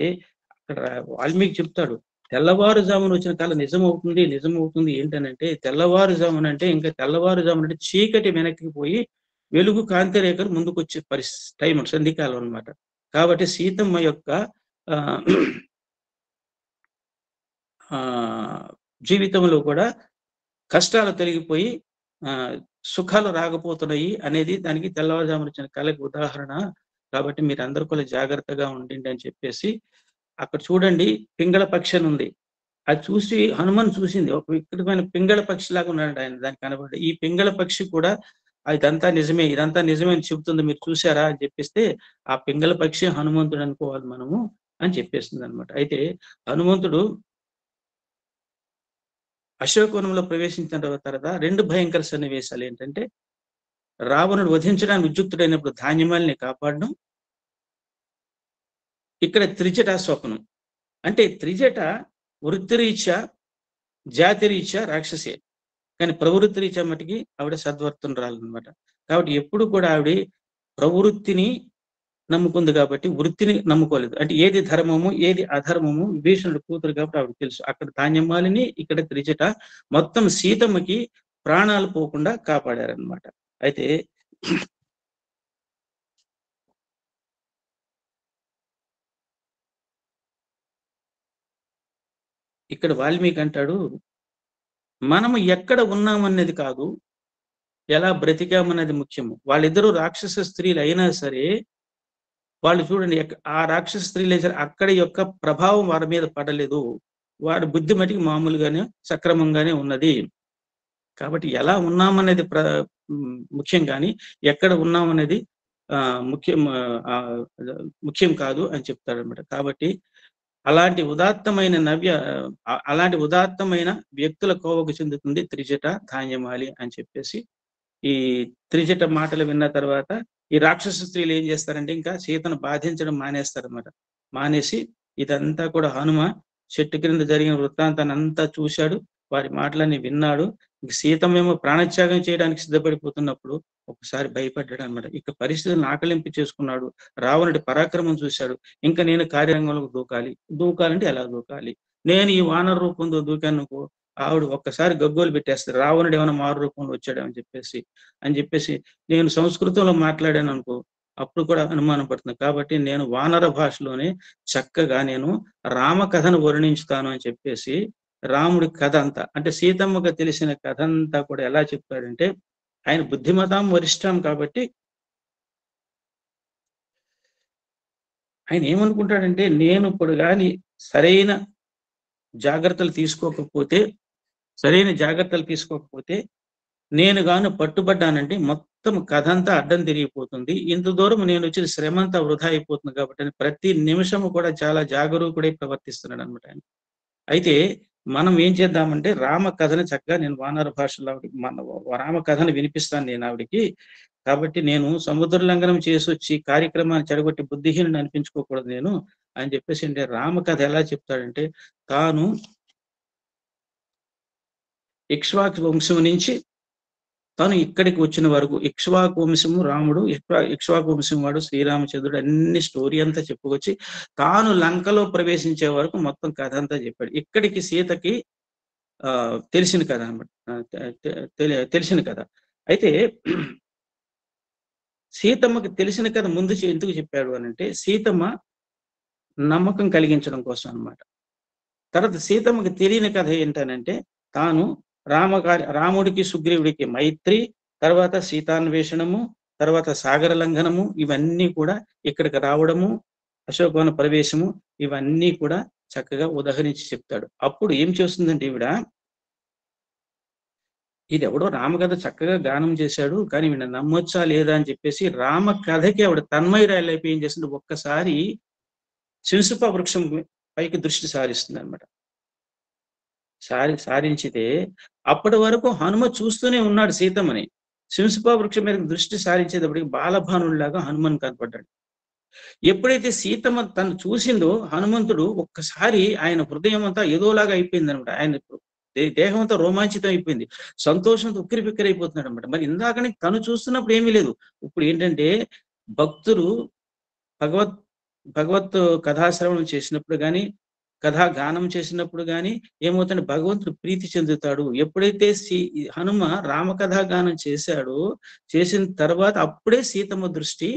అక్కడ వాల్మీకి చెప్తాడు, తెల్లవారుజామున వచ్చిన కల నిజమవుతుంది, నిజమవుతుంది ఏంటనంటే తెల్లవారుజామున అంటే ఇంకా తెల్లవారుజామున అంటే చీకటి వెనక్కి పోయి వెలుగు కాంతి రేఖలు ముందుకొచ్చే టైం సంధికాలం అన్నమాట. కాబట్టి సీతమ్మ యొక్క ఆహ్, ఆహ్, జీవితంలో కూడా కష్టాలు తొలగిపోయి సుఖాలు రాకపోతున్నాయి అనేది దానికి తెల్లవారుజామున వచ్చిన కలకి ఉదాహరణ. కాబట్టి మీరందరూ కూడా జాగ్రత్తగా ఉండండి అని చెప్పేసి అక్కడ చూడండి పింగళ పక్షి అని ఉంది. అది చూసి హనుమాన్ చూసింది. ఒక వికృతమైన పింగళ పక్షిలాగా ఉన్నాడు ఆయన దానికి కనబడి. ఈ పింగళ పక్షి కూడా ఇదంతా నిజమే, ఇదంతా నిజమే అని చెబుతుంది. మీరు చూసారా అని చెప్పిస్తే, ఆ పింగళ పక్షి హనుమంతుడు అనుకోవాలి మనము అని చెప్పేస్తుందనమాట. అయితే హనుమంతుడు అశోకవనంలో ప్రవేశించిన తర్వాత 2 భయంకర సన్నివేశాలు ఏంటంటే, రావణుడు వధించడానికి ఉద్యుక్తుడైనప్పుడు ధాన్యమాలిని కాపాడడం. ఇక్కడ త్రిజటా స్వప్నం. అంటే త్రిజట వృత్తిరీత్యా, జాతిరీత్యా రాక్షసే. కానీ ప్రవృత్తి రీత్యా మటికి ఆవిడ సద్వర్తనురాలనమాట. కాబట్టి ఎప్పుడు కూడా ఆవిడ ప్రవృత్తిని నమ్ముకుంది కాబట్టి వృత్తిని నమ్ముకోలేదు. అంటే ఏది ధర్మము, ఏది అధర్మము విభీషణుడి కూతురు కాబట్టి ఆవిడకి తెలుసు. అక్కడ ధాన్యమాలిని, ఇక్కడ త్రిజట మొత్తం సీతమ్మకి ప్రాణాలు పోకుండా కాపాడారనమాట. అయితే ఇక్కడ వాల్మీకి అంటాడు, మనము ఎక్కడ ఉన్నామన్నది కాదు, ఎలా బ్రతికామన్నది ముఖ్యము. వాళ్ళిద్దరూ రాక్షస స్త్రీలు అయినా సరే, వాళ్ళు చూడండి ఆ రాక్షస స్త్రీలే సరే అక్కడి యొక్క ప్రభావం వారి మీద పడలేదు. వారి బుద్ధి మటికి మామూలుగానే సక్రమంగానే ఉన్నది. కాబట్టి ఎలా ఉన్నామనేది ముఖ్యం గాని, ఎక్కడ ఉన్నామనేది ముఖ్యం ముఖ్యం కాదు అని చెప్తాడనమాట. కాబట్టి అలాంటి ఉదాత్తమైన వ్యక్తుల కోవకు చెందుతుంది త్రిజట, ధాన్యమాలి అని చెప్పేసి ఈ త్రిజట మాటలు విన్న తర్వాత ఈ రాక్షస స్త్రీలు ఏం చేస్తారంటే ఇంకా సీతను బాధించడం మానేస్తారన్నమాట. మానేసి ఇదంతా కూడా హనుమ చెట్టు క్రింద జరిగిన వృత్తాంతాన్ని అంతా చూశాడు. వారి మాటలన్నీ విన్నాడు. ఇంక సీతమేమో ప్రాణత్యాగం చేయడానికి సిద్ధపడిపోతున్నప్పుడు ఒకసారి భయపడ్డాడన్నమాట. ఇక పరిస్థితులను ఆకలింపు చేసుకున్నాడు. రావణుడి పరాక్రమం చూశాడు. ఇంకా నేను కార్యరంగంలోకి దూకాలి. దూకాలంటే ఎలా దూకాలి? నేను ఈ వానర రూపంలో దూకాననుకో ఆవిడ ఒక్కసారి గగ్గోలు పెట్టేస్తది. రావణుడు ఏమైనా మారు రూపంలో వచ్చాడని చెప్పేసి నేను సంస్కృతంలో మాట్లాడాననుకో అప్పుడు కూడా అనుమానం పడుతుంది. కాబట్టి నేను వానర భాషలోనే చక్కగా నేను రామ కథను వర్ణించుతాను అని చెప్పేసి రాముడి కథ అంతా అంటే సీతమ్మకు తెలిసిన కథ అంతా కూడా ఎలా చెప్తాడంటే ఆయన బుద్ధిమతాం వరిష్టం కాబట్టి ఆయన ఏమనుకుంటాడంటే నేను ఇప్పుడు గాని సరైన జాగ్రత్తలు తీసుకోకపోతే నేను గాను పట్టుబడ్డానంటే మొత్తం కథ అంతా అడ్డం తిరిగిపోతుంది. ఇంత దూరం నేను వచ్చిన శ్రమ అంతా వృధా అయిపోతుంది కాబట్టి ప్రతి నిమిషము కూడా చాలా జాగరూకుడై ప్రవర్తిస్తున్నాడు అనమాట ఆయన. అయితే మనం ఏం చేద్దామంటే రామ కథని చక్కగా నేను వానర భాషలో రామ కథను వినిపిస్తాను నేను ఆవిడికి. కాబట్టి నేను సముద్ర లంఘనం చేసొచ్చి కార్యక్రమాన్ని చెడగొట్టి బుద్ధిహీనుని అనిపించుకోకూడదు నేను అని చెప్పేసి అంటే రామ కథ ఎలా చెప్తాడంటే తాను ఇక్ష్వాకు వంశం నుంచి తను ఇక్కడికి వచ్చిన వరకు ఇక్ష్వాకు వంశము రాముడు, ఇక్ష్వాకు వంశం వాడు శ్రీరామచంద్రుడు అన్ని స్టోరీ అంతా చెప్పుకొచ్చి తాను లంకలో ప్రవేశించే వరకు మొత్తం కథ అంతా చెప్పాడు. ఇక్కడికి సీతకి తెలిసిన కథ అనమాట. తెలిసిన కథ. అయితే సీతమ్మకి తెలిసిన కథ ముందు ఎందుకు చెప్పాడు అనంటే సీతమ్మ నమ్మకం కలిగించడం కోసం అనమాట. తర్వాత సీతమ్మకి తెలియని కథ ఏంటనంటే తాను రాముడికి సుగ్రీవుడికి మైత్రి, తర్వాత సీతాన్వేషణము, తర్వాత సాగర లంఘనము ఇవన్నీ కూడా ఇక్కడికి రావడము, అశోకవన ప్రవేశము ఇవన్నీ కూడా చక్కగా ఉదహరించి చెప్తాడు. అప్పుడు ఏం చేస్తుందంటే ఈవిడ ఇది ఎవడో రామకథ చక్కగా గానం చేశాడు, కానీ వీడిని నమ్మొచ్చా లేదా అని చెప్పేసి రామ కథకి ఆవిడ తన్మయురాలైపోయి ఏం చేస్తుంది, ఒక్కసారి శింసుప వృక్షం పైకి దృష్టి సారిస్తుంది అనమాట. సారించితే అప్పటి వరకు హనుమ చూస్తూనే ఉన్నాడు సీతమ్మని. శింసుప వృక్షం మీద దృష్టి సారించేటప్పటికి బాలభానుడిలాగా హనుమాన్ కనపడ్డాడు. ఎప్పుడైతే సీతమ్మ తను చూసిందో హనుమంతుడు ఒక్కసారి ఆయన హృదయం అంతా ఏదోలాగా అయిపోయింది అనమాట. ఆయన దేహం అంతా రోమాంచితం అయిపోయింది. సంతోషంతో ఉక్కిరి బిక్కిరి అయిపోతున్నాడు అనమాట. మరి ఇందాకని తను చూస్తున్నప్పుడు ఏమీ లేదు. ఇప్పుడు ఏంటంటే భక్తులు భగవత్ భగవత్ కథాశ్రవణం చేసినప్పుడు కానీ, కథా గానం చేసినప్పుడు కానీ ఏమవుతుందంటే భగవంతుడు ప్రీతి చెందుతాడు. ఎప్పుడైతే హనుమ రామకథా గానం చేశాడో, చేసిన తర్వాత అప్పుడే సీతమ్మ దృష్టి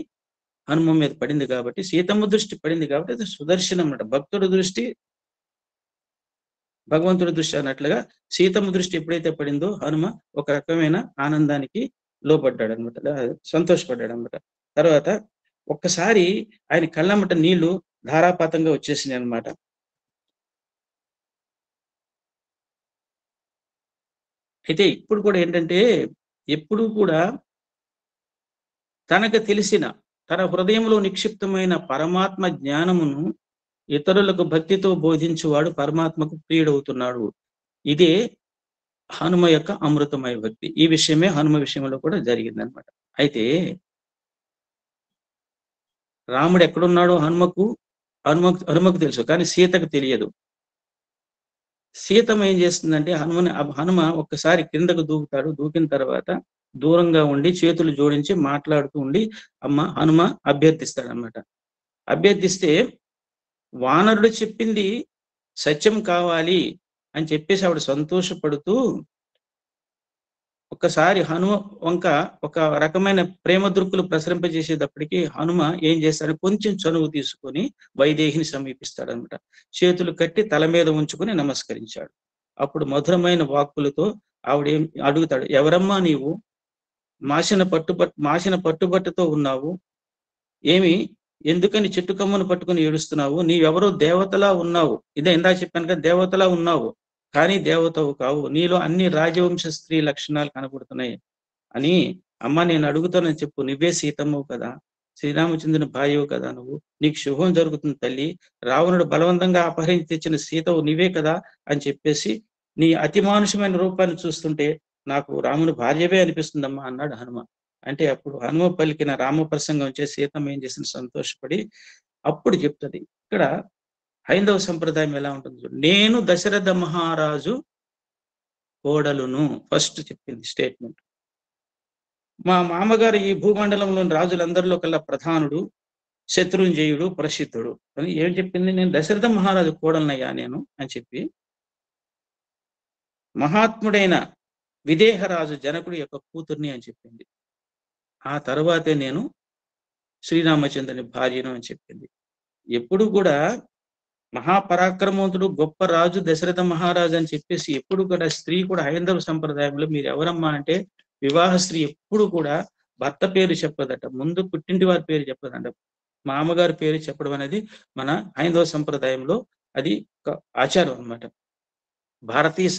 హనుమ మీద పడింది కాబట్టి, సీతమ్మ దృష్టి పడింది కాబట్టి అది సుదర్శనం అన్నమాట. భక్తుడి దృష్టి భగవంతుడి దృష్టి అన్నట్లుగా సీతమ్మ దృష్టి ఎప్పుడైతే పడిందో హనుమ ఒక రకమైన ఆనందానికి లోపడ్డాడు అనమాట, సంతోషపడ్డాడు అనమాట. తర్వాత ఒక్కసారి ఆయన కళ్ళమ్మట నీళ్లు ధారాపాతంగా వచ్చేసినాయి అనమాట. అయితే ఇప్పుడు కూడా ఏంటంటే ఎప్పుడు కూడా తనకు తెలిసిన తన హృదయంలో నిక్షిప్తమైన పరమాత్మ జ్ఞానమును ఇతరులకు భక్తితో బోధించువాడు పరమాత్మకు ప్రియుడవుతున్నాడు. ఇదే హనుమ యొక్క అమృతమయ భక్తి. ఈ విషయమే హనుమ విషయంలో కూడా జరిగిందనమాట. అయితే రాముడు ఎక్కడున్నాడో హనుమకు తెలుసు, కానీ సీతకు తెలియదు. సీతమ్మ ఏం చేస్తుందంటే హనుమ ఒక్కసారి కిందకు దూకుతాడు. దూకిన తర్వాత దూరంగా ఉండి చేతులు జోడించి మాట్లాడుతూ ఉండి హనుమ అభ్యర్థిస్తాడనమాట. అభ్యర్థిస్తే వానరుడు చెప్పింది సత్యం కావాలి అని చెప్పేసి ఆవిడ సంతోషపడుతూ ఒక్కసారి హనుమ వంక ఒక రకమైన ప్రేమ దృక్కులు ప్రసరింపజేసేటప్పటికి హనుమ ఏం చేస్తాడు, కొంచెం చనువు తీసుకొని వైదేహిని సమీపిస్తాడనమాట. చేతులు కట్టి తల మీద ఉంచుకొని నమస్కరించాడు. అప్పుడు మధురమైన వాక్కులతో ఆవిడేం అడుగుతాడు, ఎవరమ్మా నీవు? మాసిన పట్టుబట్టతో ఉన్నావు, ఏమి ఎందుకని చెట్టు కమ్మను పట్టుకుని ఏడుస్తున్నావు? నీవెవరో దేవతలా ఉన్నావు. ఇదే ఇందాక చెప్పాను కదా, దేవతలా ఉన్నావు, కానీ దేవతవు కావు. నీలో అన్ని రాజవంశ స్త్రీ లక్షణాలు కనబడుతున్నాయి అని. అమ్మ నేను అడుగుతానని చెప్పు, నువ్వే సీతమ్మవు కదా, శ్రీరామచంద్రుని భార్యవు కదా, నువ్వు, నీకు శుభం జరుగుతుంది తల్లి. రావణుడు బలవంతంగా అపహరించి తెచ్చిన సీతవు నీవే కదా అని చెప్పేసి, నీ అతి మానుషమైన రూపాన్ని చూస్తుంటే నాకు రాముని భార్యవే అనిపిస్తుందమ్మా అన్నాడు హనుమ. అంటే అప్పుడు హనుమ పలికిన రామ ప్రసంగం వచ్చే సీతమ్మ ఏం చేసిన సంతోషపడి అప్పుడు చెప్తుంది. ఇక్కడ హైందవ సంప్రదాయం ఎలా ఉంటుంది, నేను దశరథ మహారాజు కోడలును ఫస్ట్ చెప్పింది స్టేట్మెంట్. మా మామగారు ఈ భూమండలంలోని రాజులందరిలో కల్లా ప్రధానుడు, శత్రుంజయుడు, ప్రసిద్ధుడు అని ఏం చెప్పింది, నేను దశరథ మహారాజు కోడలనయ్యా నేను అని చెప్పి, మహాత్ముడైన విదేహరాజు జనకుడి యొక్క కూతుర్ని అని చెప్పింది. ఆ తర్వాతే నేను శ్రీరామచంద్రుని భార్యను అని చెప్పింది. ఎప్పుడు కూడా మహాపరాక్రమవంతుడు గొప్ప రాజు దశరథ మహారాజు అని చెప్పేసి ఎప్పుడు కూడా స్త్రీ కూడా హైందవ సంప్రదాయంలో మీరు ఎవరమ్మా అంటే వివాహ స్త్రీ ఎప్పుడు కూడా భర్త పేరు చెప్పదట, ముందు పుట్టింటి వారి పేరు చెప్పదంట. మామగారి పేరు చెప్పడం అనేది మన హైందవ సంప్రదాయంలో అది ఒక ఆచారం అన్నమాట. భారతీయ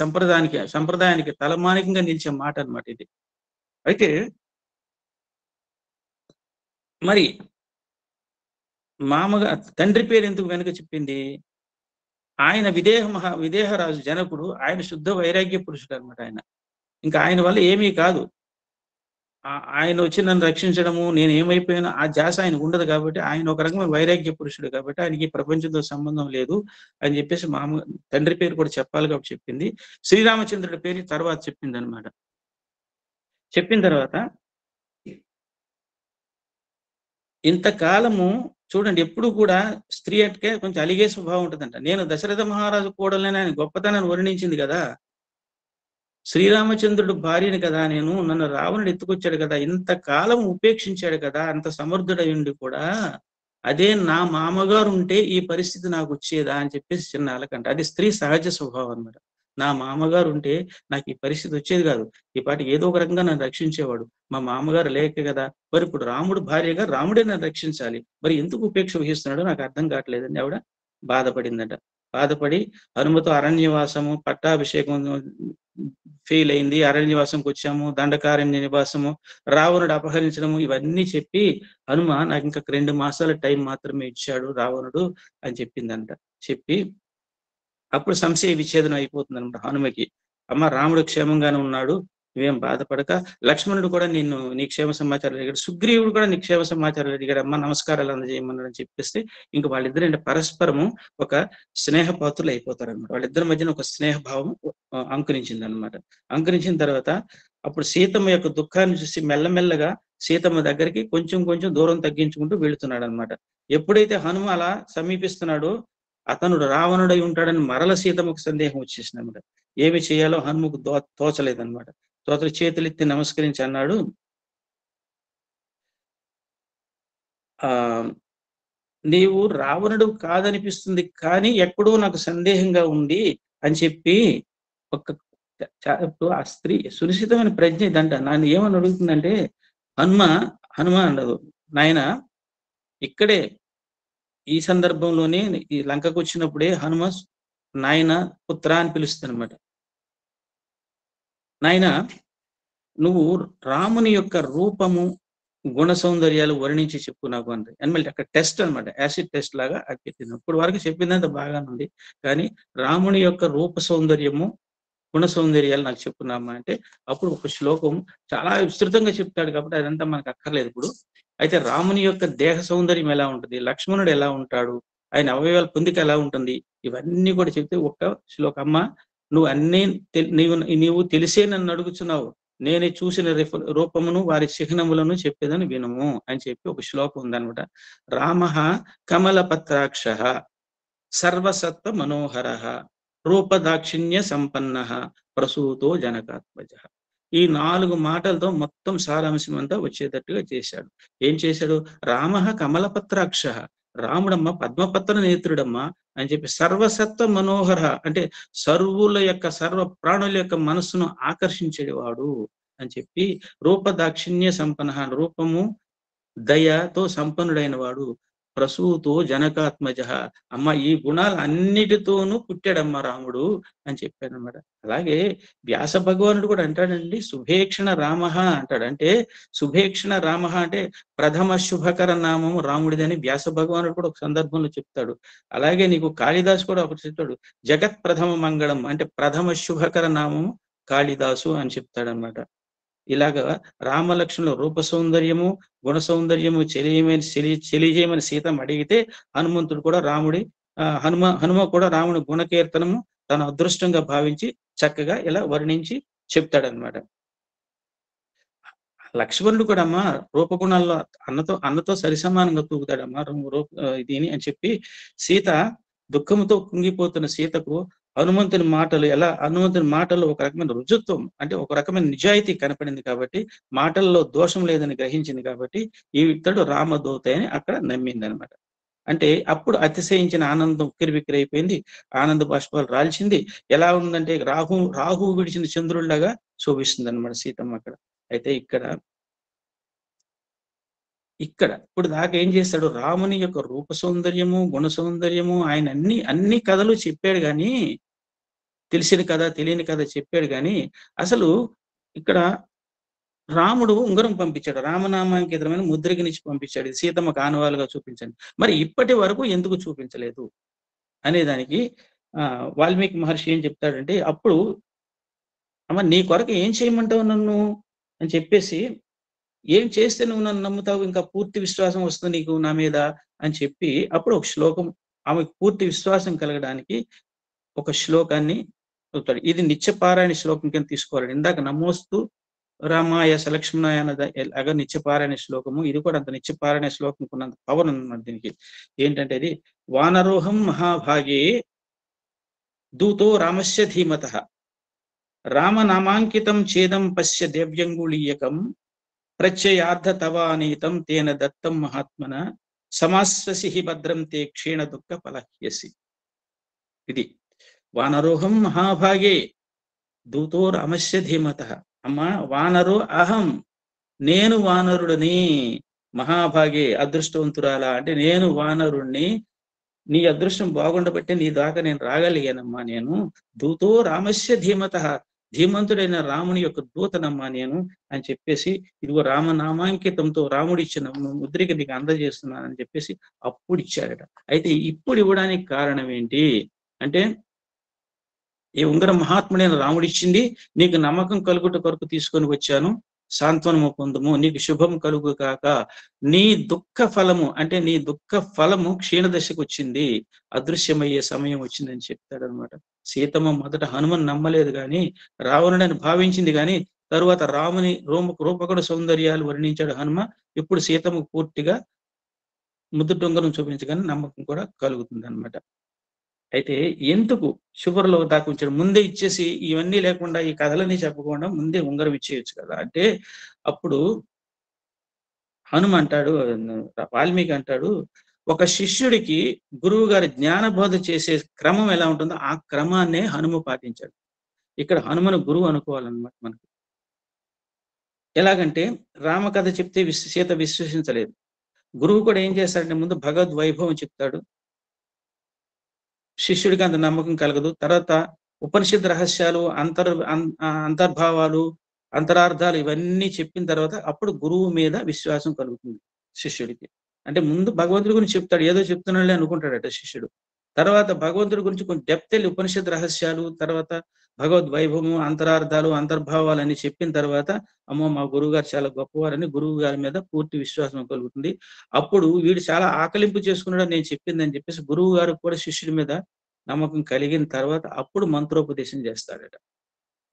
సంప్రదాయానికి తలమానికంగా నిలిచే మాట అన్నమాట ఇది. అయితే మరి తండ్రి పేరు ఎందుకు వెనుక చెప్పింది, ఆయన విదేహరాజు జనకుడు, ఆయన శుద్ధ వైరాగ్య పురుషుడు అనమాట. ఆయన ఇంకా ఆయన వల్ల ఏమీ కాదు, ఆయన వచ్చి నన్ను రక్షించడము, నేను ఏమైపోయినా ఆ ధ్యాస ఆయన ఉండదు కాబట్టి, ఆయన ఒక రకమైన వైరాగ్య పురుషుడు కాబట్టి ఆయనకి ప్రపంచంతో సంబంధం లేదు అని చెప్పేసి తండ్రి పేరు కూడా చెప్పాలి కాబట్టి చెప్పింది. శ్రీరామచంద్రుడి పేరు తర్వాత చెప్పింది అనమాట. చెప్పిన తర్వాత ఇంతకాలము చూడండి, ఎప్పుడు కూడా స్త్రీ అట్కే కొంచెం అలిగే స్వభావం ఉంటుందంట. నేను దశరథ మహారాజు కోడలని ఆయన గొప్పతనాన్ని వర్ణించింది కదా, శ్రీరామచంద్రుడు భార్యని కదా నేను, నన్ను రావణుడు ఎత్తుకొచ్చాడు కదా, ఇంతకాలం ఉపేక్షించాడు కదా, అంత సమర్థుడై ఉండి కూడా, అదే నా మామగారు ఉంటే ఈ పరిస్థితి నాకు వచ్చేదా అని చెప్పేసి చిన్న అలకంట. అది స్త్రీ సహజ స్వభావం అన్నమాట. నా మామగారు ఉంటే నాకు ఈ పరిస్థితి వచ్చేది కాదు, ఈ పాటికి ఏదో ఒక రకంగా నన్ను రక్షించేవాడు, మా మామగారు లేక కదా, మరి ఇప్పుడు రాముడు భార్యగా రాముడే నన్ను రక్షించాలి, మరి ఎందుకు ఉపేక్ష వహిస్తున్నాడో నాకు అర్థం కావట్లేదని ఆవిడ బాధపడిందట. బాధపడి హనుమతో అరణ్యవాసము, పట్టాభిషేకం ఫెయిల్ అయింది, అరణ్యవాసంకి వచ్చాము, దండకారణ్య నివాసము, రావణుడు అపహరించడము, ఇవన్నీ చెప్పి హనుమ నాకు ఇంకా 2 మాసాల టైం మాత్రమే ఇచ్చాడు రావణుడు అని చెప్పిందంట. చెప్పి అప్పుడు సంశయ విచ్ఛేదనం అయిపోతుంది అనమాట హనుమకి. అమ్మ రాముడు క్షేమంగానే ఉన్నాడు, నువ్వేం బాధపడక. లక్ష్మణుడు కూడా నీ క్షేమ సమాచారాలు అడిగాడు, సుగ్రీవుడు కూడా నీ క్షేమ సమాచారాలు అడిగాడు, అమ్మ నమస్కారాలు అందజేయమన్నాడు అని చెప్పేస్తే ఇంక వాళ్ళిద్దరు పరస్పరము ఒక స్నేహపాత్రులు అయిపోతారు అనమాట. వాళ్ళిద్దరి మధ్యన ఒక స్నేహభావం అంకురించింది అనమాట. అంకురించిన తర్వాత అప్పుడు సీతమ్మ యొక్క దుఃఖాన్ని చూసి మెల్లమెల్లగా సీతమ్మ దగ్గరికి కొంచెం కొంచెం దూరం తగ్గించుకుంటూ వెళుతున్నాడు అనమాట. ఎప్పుడైతే హనుమ అలా సమీపిస్తున్నాడో అతను రావణుడై ఉంటాడని మరల సీతమ్మకు సందేహం వచ్చేసింది అనమాట. ఏమి చేయాలో హనుమకు తోచలేదన్నమాట. చేతులెత్తి నమస్కరించి అన్నాడు, ఆ నీవు రావణుడు కాదనిపిస్తుంది కానీ ఎక్కడో నాకు సందేహంగా ఉంది అని చెప్పి ఒక ఇప్పుడు ఆ స్త్రీ సునిశ్చితమైన ప్రజ్ఞ ఇదంట. నన్ను ఏమని అడుగుతుందంటే, హనుమ అండదు, నాయన ఇక్కడే ఈ సందర్భంలోనే ఈ లంకకు వచ్చినప్పుడే హనుమ నాయన పుత్ర అని పిలుస్తానమాట. నాయన నువ్వు రాముని యొక్క రూపము గుణ సౌందర్యాలు వర్ణించి చెప్పు నాకు అంటే. అని మళ్ళీ అక్కడ టెస్ట్ అనమాట, యాసిడ్ టెస్ట్ లాగా అది పెట్టింది. ఇప్పుడు వరకు చెప్పిందంత బాగానే ఉంది, కానీ రాముని యొక్క రూప సౌందర్యము గుణ సౌందర్యాలు నాకు చెప్పున్నామా అంటే అప్పుడు ఒక శ్లోకం చాలా విస్తృతంగా చెప్తాడు కాబట్టి అదంతా మనకు అక్కర్లేదు ఇప్పుడు. అయితే రాముని యొక్క దేహ సౌందర్యం ఎలా ఉంటుంది, లక్ష్మణుడు ఎలా ఉంటాడు, ఆయన అవయవాల పొందిక ఎలా ఉంటుంది, ఇవన్నీ కూడా చెప్తే ఒక్క శ్లోకం. అమ్మ నువ్వు అన్నీ నీవు తెలిసే నన్ను అడుగుతున్నావు, నేనే చూసిన రూపమును వారి చిహ్నములను చెప్పేదని వినుము అని చెప్పి ఒక శ్లోకం ఉందనమాట. రామ కమలపత్రాక్ష సర్వసత్వ మనోహర రూపదాక్షిణ్య సంపన్న ప్రసూతో జనకాత్మజ. ఈ 4 మాటలతో మొత్తం సారాంశం అంతా వచ్చేటట్టుగా చేశాడు. ఏం చేశాడు? రామ కమలపత్రాక్ష, రాముడమ్మ పద్మపత్ర నేత్రుడమ్మ అని చెప్పి, సర్వసత్వ మనోహర అంటే సర్వుల యొక్క సర్వ ప్రాణుల యొక్క మనస్సును ఆకర్షించేవాడు అని చెప్పి, రూపదాక్షిణ్య సంపన్న రూపము దయతో సంపన్నుడైన వాడు, ప్రసూతో జనకాత్మజ అమ్మ ఈ గుణాలు అన్నిటితోనూ పుట్టాడమ్మ రాముడు అని చెప్పాడనమాట. అలాగే వ్యాస భగవానుడు కూడా అంటాడండి, శుభేక్షణ రామ అంటాడు. అంటే శుభేక్షణ రామ అంటే ప్రథమ శుభకర నామము రాముడిదని వ్యాస భగవానుడు కూడా ఒక సందర్భంలో చెప్తాడు. అలాగే నీకు కాళిదాసు కూడా ఒకటి చెప్తాడు, జగత్ ప్రథమ మంగళం అంటే ప్రథమ శుభకర నామము కాళిదాసు అని చెప్తాడనమాట. ఇలాగా రామలక్ష్మణుల రూప సౌందర్యము గుణ సౌందర్యము తెలియజేయమని సీతమ్మ అడిగితే హనుమంతుడు కూడా హనుమ కూడా రాముని గుణకీర్తనము తన అదృష్టంగా భావించి చక్కగా ఇలా వర్ణించి చెప్తాడనమాట. లక్ష్మణుడు కూడా అమ్మ రూపగుణాల్లో అన్నతో సరిసమానంగా తూగుతాడమ్మా దీని అని చెప్పి, సీత దుఃఖంతో కుంగిపోతున్న సీతకు హనుమంతుని మాటల్లో ఒక రకమైన రుజుత్వం అంటే ఒక రకమైన నిజాయితీ కనపడింది కాబట్టి, మాటల్లో దోషం లేదని గ్రహించింది కాబట్టి ఇతడు రామదూత అని అక్కడ నమ్మింది అనమాట. అంటే అప్పుడు అతిశయించిన ఆనందం ఉక్కిరిబిక్కిరి అయిపోయింది, ఆనంద బాష్పాలు రాల్చింది. ఎలా ఉందంటే రాహువు విడిచిన చంద్రుడిలాగా శోభిస్తుంది అనమాట సీతమ్మ అక్కడ. అయితే ఇక్కడ ఇప్పుడు దాకా ఏం చేశాడు, రాముని యొక్క రూప సౌందర్యము గుణ సౌందర్యము ఆయన అన్ని కథలు చెప్పాడు కానీ, తెలిసిన కథ తెలియని కథ చెప్పాడు కానీ, అసలు ఇక్కడ రాముడు ఉంగరం పంపించాడు, రామనామాంకితమైన ముద్రకినిచ్చి పంపించాడు, సీతమ్మకు ఆనవాలుగా చూపించండి. మరి ఇప్పటి వరకు ఎందుకు చూపించలేదు అనేదానికి వాల్మీకి మహర్షి ఏం చెప్తాడంటే, అప్పుడు అమ్మ నీ కొరకు ఏం చేయమంటావు నన్ను అని చెప్పేసి, ఏం చేస్తే నువ్వు నన్ను నమ్ముతావు, ఇంకా పూర్తి విశ్వాసం వస్తుంది నీకు నా మీద అని చెప్పి, అప్పుడు ఒక శ్లోకం ఆమెకు పూర్తి విశ్వాసం కలగడానికి ఒక శ్లోకాన్ని చెప్తాడు. ఇది నిత్యపారాయణ శ్లోకం కింద తీసుకోవాలి. ఇందాక నమోస్తు రామాయ సలక్ష్మణాయ అన్నది నిత్యపారాయణ శ్లోకము, ఇది కూడా అంత నిత్యపారాయణ శ్లోకం కొన్నంత పవన్ అన్నమాట దీనికి. ఏంటంటే అది వానరోహం మహాభాగే దూతో రామస్య ధీమత రామనామాంకితం చేదం పశ్య దేవ్యంగుళీయకం ప్రత్యయార్థ తవానీతం తేన దత్తం మహాత్మన సమాస్వసి భద్రం తే క్షీణ దుఃఖ ఫలహ్యసి. ఇది వానరోహం మహాభాగే దూతో రామస్య ధీమత. అమ్మ వానరు అహం నేను వానరుడిని, మహాభాగే అదృష్టవంతురాలా అంటే నేను వానరుణ్ణి, నీ అదృష్టం బాగుండబట్టే నీ దాకా నేను రాగలిగానమ్మా నేను. దూతో రామస్య ధీమత ధీమంతుడైన రాముని యొక్క దూతనమ్మా నేను అని చెప్పేసి, ఇదిగో రామనామాంకితంతో రాముడిచ్చిన ముద్రిక నీకు అందజేస్తున్నానని చెప్పేసి అప్పుడు ఇచ్చాడట. అయితే ఇప్పుడు ఇవ్వడానికి కారణం ఏంటి అంటే, ఈ ఉంగరం మహాత్ముడైన రాముడిచ్చింది, నీకు నమ్మకం కలుగుట కొరకు తీసుకొని వచ్చాను, సాంత్వనము పొందుము, నీకు శుభం కలుగు కాక, నీ దుఃఖ ఫలము అంటే నీ దుఃఖ ఫలము క్షీణదశకు వచ్చింది, అదృశ్యమయ్యే సమయం వచ్చిందని చెప్తాడనమాట. సీతమ్మ మొదట హనుమని నమ్మలేదు కానీ, రావణుడని భావించింది కానీ, తరువాత రాముని రూపకుడు సౌందర్యాలు వర్ణించాడు హనుమ. ఇప్పుడు సీతమ్మకు పూర్తిగా ముద్దుటొంగరం చూపించగానే నమ్మకం కూడా కలుగుతుంది అనమాట. అయితే ఎందుకు చివరిలో దాకా ఉంచాడు? ముందే ఇచ్చేసి ఇవన్నీ లేకుండా ఈ కథలన్నీ చెప్పకుండా ముందే ఉంగరం ఇచ్చేయొచ్చు కదా! అంటే అప్పుడు హనుమ అంటాడు, వాల్మీకి అంటాడు, ఒక శిష్యుడికి గురువు గారి జ్ఞానబోధ చేసే క్రమం ఎలా ఉంటుందో ఆ క్రమాన్నే హనుమ పాటించాడు. ఇక్కడ హనుమను గురువు అనుకోవాలన్నమాట మనకు. ఎలాగంటే రామకథ చెప్తే సీత విశ్వసించలేదు. గురువు కూడా ఏం చేస్తాడంటే ముందు భగవద్ వైభవం చెప్తాడు. శిష్యుడికి అంత నమ్మకం కలగదు. తర్వాత ఉపనిషత్ రహస్యాలు, అంతర్భావాలు, అంతరార్థాలు ఇవన్నీ చెప్పిన తర్వాత అప్పుడు గురువు మీద విశ్వాసం కలుగుతుంది శిష్యుడికి. అంటే ముందు భగవంతుడి గురించి చెప్తాడు, ఏదో చెప్తున్నాడులే అనుకుంటాడట శిష్యుడు. తర్వాత భగవంతుడి గురించి కొంచెం డెప్త్ వెళ్ళి ఉపనిషత్ రహస్యాలు, తర్వాత భగవద్ వైభవము, అంతరార్థాలు, అంతర్భావాలు అన్ని చెప్పిన తర్వాత అమ్మో మా గురువు గారు చాలా గొప్పవారని గురువు గారి మీద పూర్తి విశ్వాసం కలుగుతుంది. అప్పుడు వీడు చాలా ఆకలింపు చేసుకున్నాడు నేను చెప్పిందని చెప్పేసి గురువు గారు కూడా శిష్యుడి మీద నమ్మకం కలిగిన తర్వాత అప్పుడు మంత్రోపదేశం చేస్తాడట.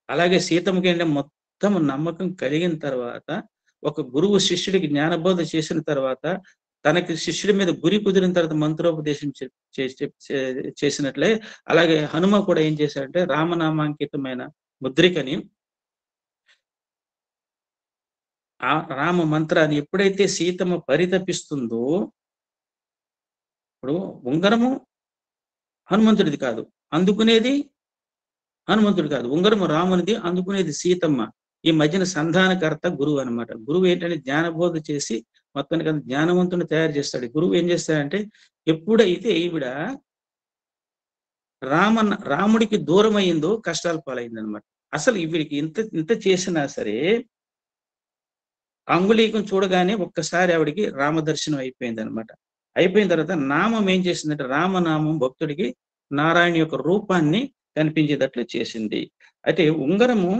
అలాగే సీతమ్మకి ఏంటంటే మొత్తం నమ్మకం కలిగిన తర్వాత ఒక గురువు శిష్యుడికి జ్ఞానబోధ చేసిన తర్వాత తనకి శిష్యుడి మీద గురి కుదిరిన తర్వాత మంత్రోపదేశం చేసినట్లే అలాగే హనుమ కూడా ఏం చేశాడంటే రామనామాంకితమైన ముద్రికని, ఆ రామ మంత్రాన్ని ఎప్పుడైతే సీతమ్మ పరితపిస్తుందో, ఇప్పుడు ఉంగరము హనుమంతుడిది కాదు, అందుకునేది హనుమంతుడు కాదు, ఉంగరము రామునిది, అందుకునేది సీతమ్మ. ఈ మధ్యన సంధానకర్త గురువు అనమాట. గురువు ఏంటంటే జ్ఞానబోధ చేసి మొత్తానికి జ్ఞానవంతుని తయారు చేస్తాడు. గురువు ఏం చేస్తాడంటే ఎప్పుడైతే ఈవిడ రాముడికి దూరం అయిందో కష్టాల పాలైంది అనమాట. అసలు వీడికి ఇంత ఇంత చేసినా సరే అంగుళీకం చూడగానే ఒక్కసారి ఆవిడికి రామదర్శనం అయిపోయింది అనమాట. అయిపోయిన తర్వాత నామం ఏం చేసిందంటే రామనామం భక్తుడికి నారాయణ యొక్క రూపాన్ని కనిపించేటట్లు చేసింది. అయితే ఉంగరము